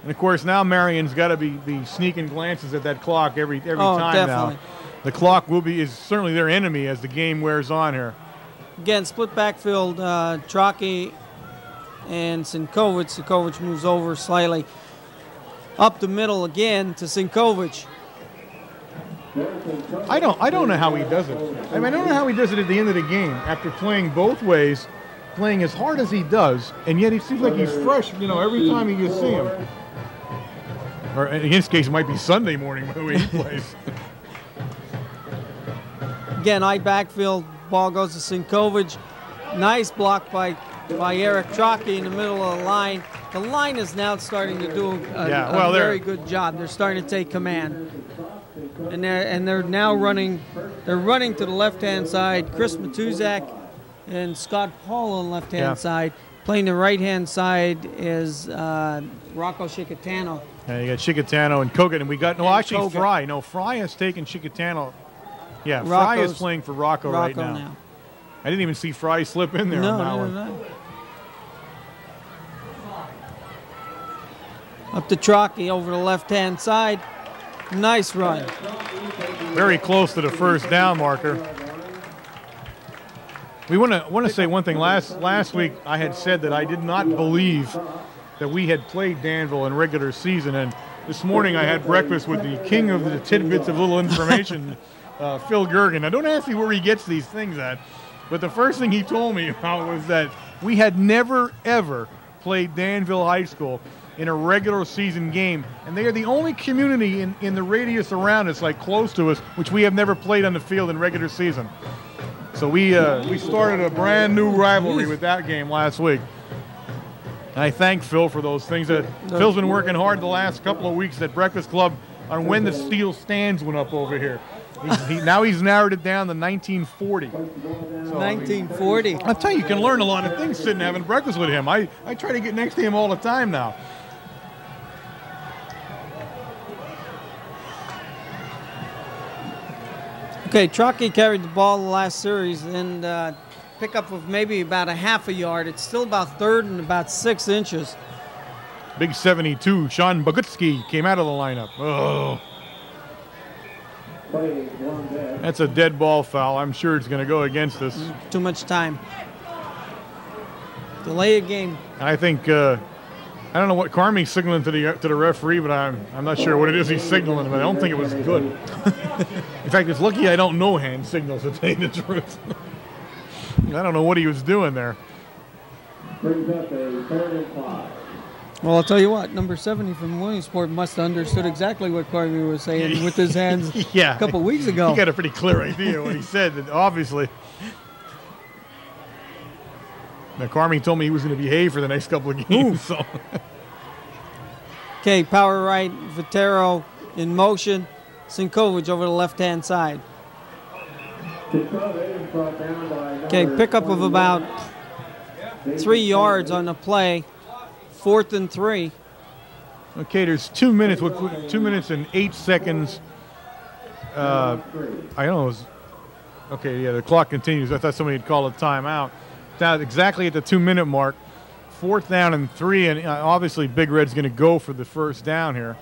And, of course, now Marian's got to be sneaking glances at that clock every time definitely. now. The clock is certainly their enemy as the game wears on here. Again, split backfield, Traki and Sinkovic. Sinkovic moves over slightly up the middle again to Sinkovic. I don't know how he does it. I don't know how he does it at the end of the game after playing both ways, playing as hard as he does, and yet he seems like he's fresh, every time you see him. Or in his case, it might be Sunday morning the way he plays. Again, high backfield, ball goes to Sinkovic. Nice block by Eric Traki in the middle of the line. The line is now starting to do a very good job. They're starting to take command. And they're now running. They're running to the left-hand side. Chris Matuzak and Scott Paul on the left-hand side. Playing the right-hand side is Rocco Chicatano. Yeah, you got Chicatano and Kogan, and we got Kogan. Fry. No, Fry has taken Chicatano. Yeah, Fry is playing for Rocco right now. I didn't even see Fry slip in there on that one. No. Up to Traki over the left-hand side. Nice run. Very close to the first down marker. We want to say one thing. Last week I had said that I did not believe that we had played Danville in regular season, and this morning I had breakfast with the king of the tidbits of little information, Phil Gergen. Now don't ask me where he gets these things at, but the first thing he told me about was that we had never ever played Danville High School in a regular season game. And they are the only community in the radius around us, like close to us, which we have never played on the field in regular season. So we started a brand new rivalry with that game last week. And I thank Phil for those things. Phil's been working hard the last couple of weeks at Breakfast Club on when the steel stands went up over here. Now he's narrowed it down to 1940. So, 1940. I'll tell you, you can learn a lot of things sitting having breakfast with him. I try to get next to him all the time now. Okay, Truckee carried the ball the last series and pickup of maybe about a half a yard. It's still about third and about 6 inches. Big 72, Sean Bogutsky came out of the lineup. Oh. That's a dead ball foul. I'm sure it's going to go against us. Too much time. Delay a game. I think I don't know what Carmy's signaling to the referee, but I'm not sure what it is he's signaling. But I don't think it was good. In fact, it's lucky I don't know hand signals, to tell you the truth. I don't know what he was doing there. Brings up a 3rd and 5. Well, I'll tell you what, number 70 from Williamsport must have understood exactly what Carmy was saying with his hands a couple weeks ago. He got a pretty clear idea what he said, obviously. Now, Carmy told me he was going to behave for the next couple of games. So. Okay, power right, Vitero in motion. Sinkovic over the left-hand side. Okay, pickup of about 3 yards on the play. 4th and 3. Okay, there's 2 minutes. 2 minutes and 8 seconds. I don't know. Okay, yeah, the clock continues. I thought somebody had called a timeout. Now exactly at the 2-minute mark. 4th down and 3, and obviously Big Red's going to go for the first down here.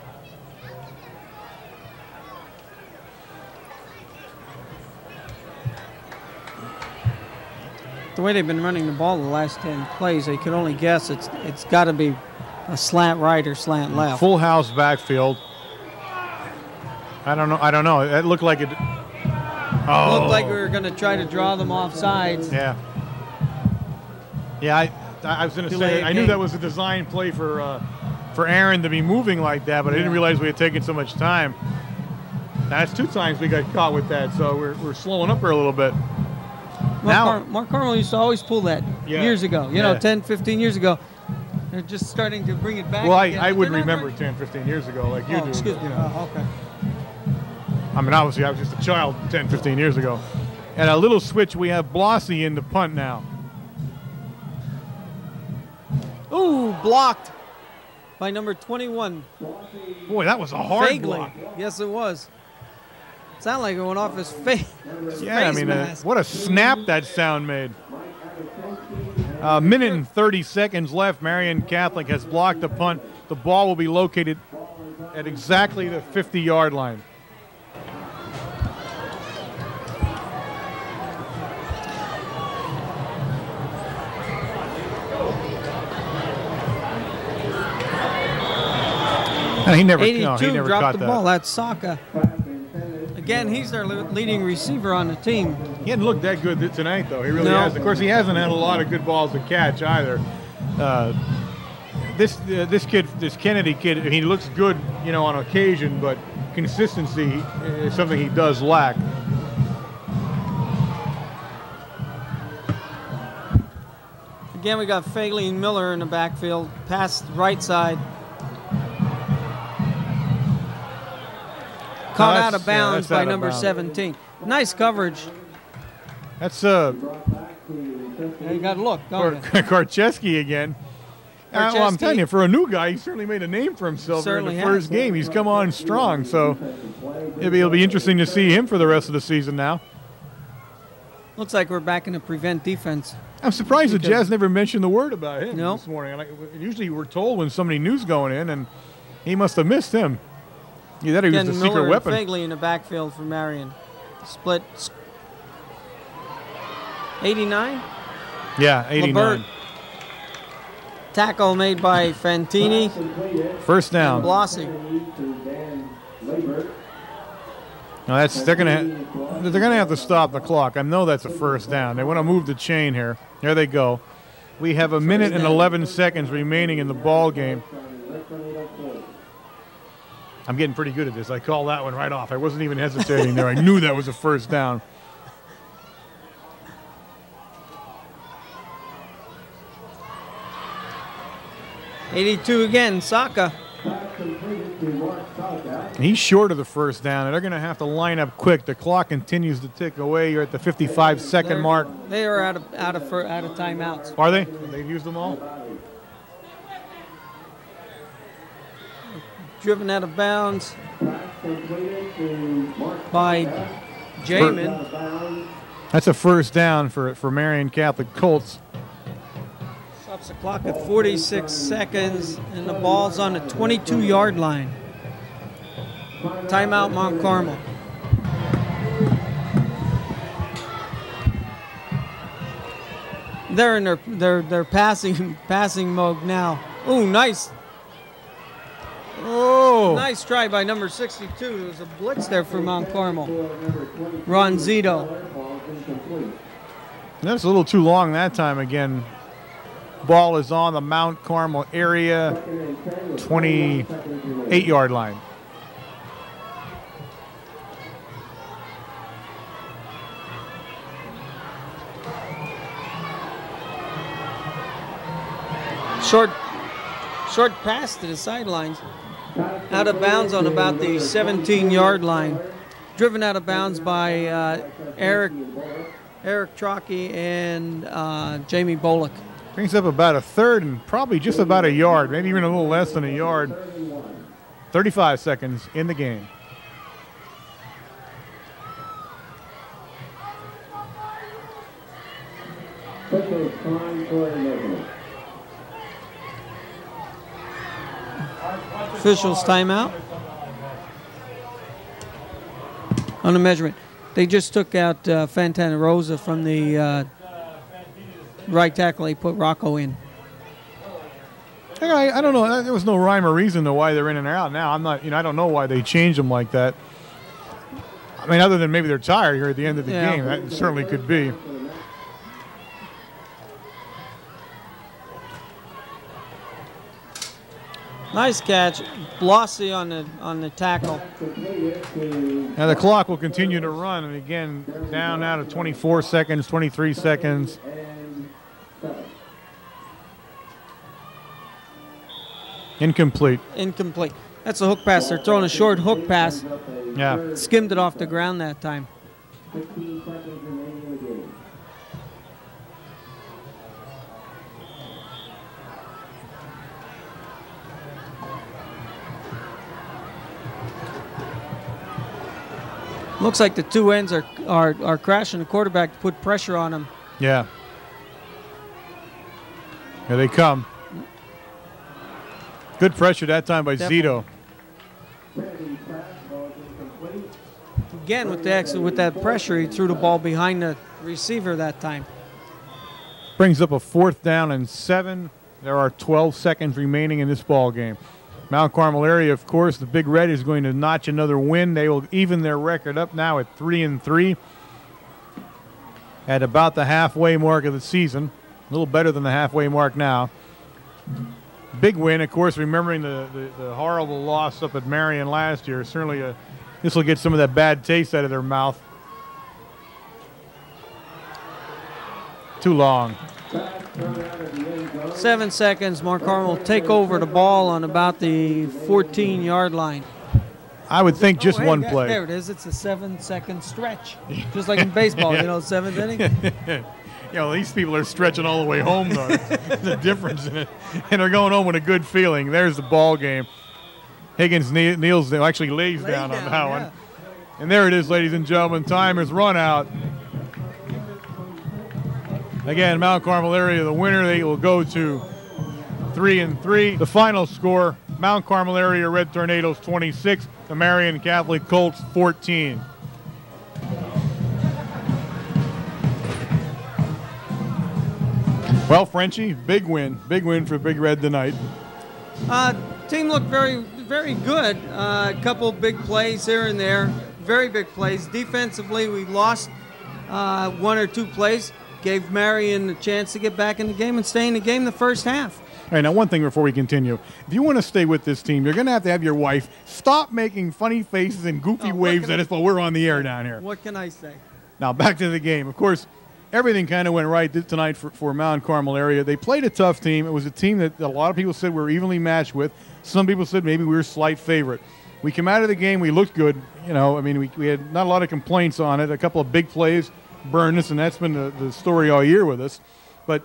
The way they've been running the ball the last 10 plays, they can only guess it's got to be a slant right or slant left. Full house backfield. I don't know. It looked like it. Oh. It looked like we were going to try to draw them off sides. Yeah. Yeah, I was going to say, I knew that was a design play for Aaron to be moving like that, but I didn't realize we had taken so much time. That's 2 times we got caught with that, so we're slowing up here a little bit. Mark Carmel used to always pull that years ago, you know, 10, 15 years ago. They're just starting to bring it back. Well, I wouldn't remember 10, 15 years ago like you do. Excuse me. You know. Okay. I mean, obviously, I was just a child 10, 15 years ago. And a little switch, we have Blossy in the punt now. Ooh, blocked by number 21. Boy, that was a hard Fagley. block. Yes, it was. Sounded like it went off his face. Yeah, I mean, what a snap that sound made. A minute and 30 seconds left. Marian Catholic has blocked the punt. The ball will be located at exactly the 50-yard line. And he never, 82 no, he never dropped caught the that. ball. That's Saka. Again, he's their leading receiver on the team. He hadn't looked that good tonight, though. He really hasn't. Of course, he hasn't had a lot of good balls to catch either. This Kennedy kid, he looks good, you know, on occasion, but consistency is something he does lack. Again, we got Fagley and Miller in the backfield. Pass right side. Caught out of bounds by number 17. Nice coverage. That's you got to look, don't you? Karcheski again. Well, I'm telling you, for a new guy, he certainly made a name for himself in the first game. He's come on strong, so it'll be interesting to see him for the rest of the season now. Looks like we're back in the prevent defense. I'm surprised the Jazz never mentioned the word about him this morning. Usually we're told when somebody new's going in, and he must have missed him. Yeah, that he was the secret weapon. And Fagley in the backfield for Marian. Split. 89? Yeah, 89. LeBert. Tackle made by Fantini. First down. Blossy. Now they're gonna have to stop the clock. I know that's a first down. They want to move the chain here. There they go. We have a minute and 11 seconds remaining in the ball game. I'm getting pretty good at this. I called that one right off. I wasn't even hesitating there. I knew that was a first down. '82 again, Saka. He's short of the first down, and they're going to have to line up quick. The clock continues to tick away. You're at the 55-second mark. They are out of timeouts. Are they? They've used them all? Driven out of bounds by Jamin. That's a first down for Marian Catholic Colts. Stops the clock at 46 seconds, and the ball's on the 22-yard line. Timeout, Mount Carmel. They're in their passing mode now. Ooh, nice. Oh, nice try by number 62. There was a blitz there for Mount Carmel. Ron Zito. That's a little too long that time again. Ball is on the Mount Carmel area, 28-yard line. Short pass to the sidelines. Out of bounds on about the 17-yard line. Driven out of bounds by Eric Trocchi and Jamie Bullock. Brings up about a third and probably just about a yard, maybe even a little less than a yard. 35 seconds in the game. Officials timeout on the measurement. They just took out Fantana Rosa from the right tackle. They put Rocco in. I don't know. There was no rhyme or reason to why they're in and out now. I'm not. I don't know why they changed them like that. I mean, other than maybe they're tired here at the end of the game. That certainly could be. Nice catch, Blossy on the tackle. Now the clock will continue to run, and again down now to 24 seconds, 23 seconds. Incomplete. That's a hook pass. They're throwing a short hook pass. Yeah. Skimmed it off the ground that time. 15 seconds remaining in the game. Looks like the two ends are crashing the quarterback to put pressure on him. Yeah. Here they come. Good pressure that time by Zito. Again, with that pressure, he threw the ball behind the receiver that time. Brings up a 4th down and 7. There are 12 seconds remaining in this ball game. Mount Carmel area, of course, the Big Red is going to notch another win. They will even their record up now at 3-3 at about the halfway mark of the season. A little better than the halfway mark now. Big win, of course, remembering the horrible loss up at Marian last year. Certainly this will get some of that bad taste out of their mouth. Too long. 7 seconds. Mount Carmel take over the ball on about the 14-yard line. I would think just one play. There it is. It's a 7-second stretch, just like in baseball. Yeah. 7th inning. These people are stretching all the way home, though. There's a difference in it. And they're going home with a good feeling. There's the ball game. Higgins kneels down, actually lays down on that one. And there it is, ladies and gentlemen. Time is run out. Again, Mount Carmel area, the winner, they will go to 3-3. The final score, Mount Carmel area Red Tornadoes 26, the Marian Catholic Colts 14. Well, Frenchie, big win for Big Red tonight. Team looked very, very good. A couple big plays here and there, very big plays. Defensively, we lost 1 or 2 plays. Gave Marian a chance to get back in the game and stay in the game the first half. All right, now one thing before we continue. If you want to stay with this team, you're going to have your wife stop making funny faces and goofy waves at us while we're on the air down here. What can I say? Now back to the game. Of course, everything kind of went right tonight for Mount Carmel area. They played a tough team. It was a team that a lot of people said we were evenly matched with. Some people said maybe we were a slight favorite. We came out of the game. We looked good. You know, I mean, we had not a lot of complaints on it. A couple of big plays burned us, and that's been the story all year with us. But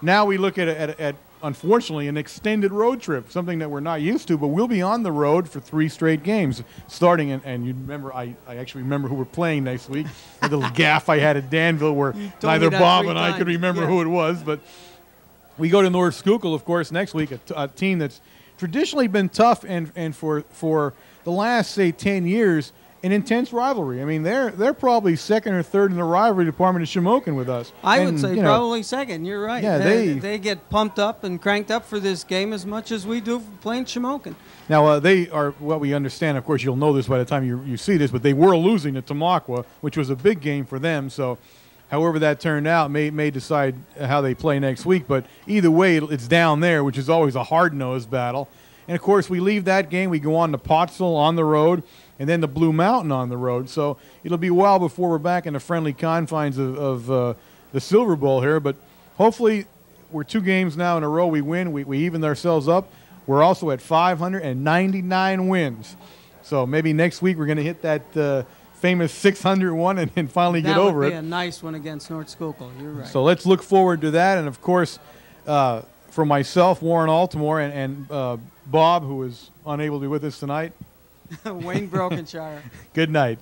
now we look at unfortunately, an extended road trip, something that we're not used to, but we'll be on the road for 3 straight games starting, and you remember, I actually remember who we're playing next week, the little gaffe I had at Danville where neither Bob and I could remember who it was, but we go to North Schuylkill, of course, next week, a team that's traditionally been tough and for the last, say, 10 years, an intense rivalry. I mean, they're probably second or third in the rivalry department of Shamokin with us. I would say probably second. You're right. Yeah, they get pumped up and cranked up for this game as much as we do for playing Shamokin. Now, they are what we understand. Of course, you'll know this by the time you see this, but they were losing to Tamaqua, which was a big game for them. So, however that turned out may decide how they play next week. But either way, it's down there, which is always a hard-nosed battle. And, of course, we leave that game. We go on to Pottsville on the road, and then the Blue Mountain on the road. So it'll be a while before we're back in the friendly confines of the Silver Bowl here. But hopefully we're 2 games now in a row we win. We evened ourselves up. We're also at 599 wins. So maybe next week we're going to hit that famous 600 one and finally get over it. That would be a nice one against North Schuylkill. You're right. So let's look forward to that. And, of course, for myself, Warren Altamore, and Bob, who is unable to be with us tonight, Wayne Brokenshire. Good night.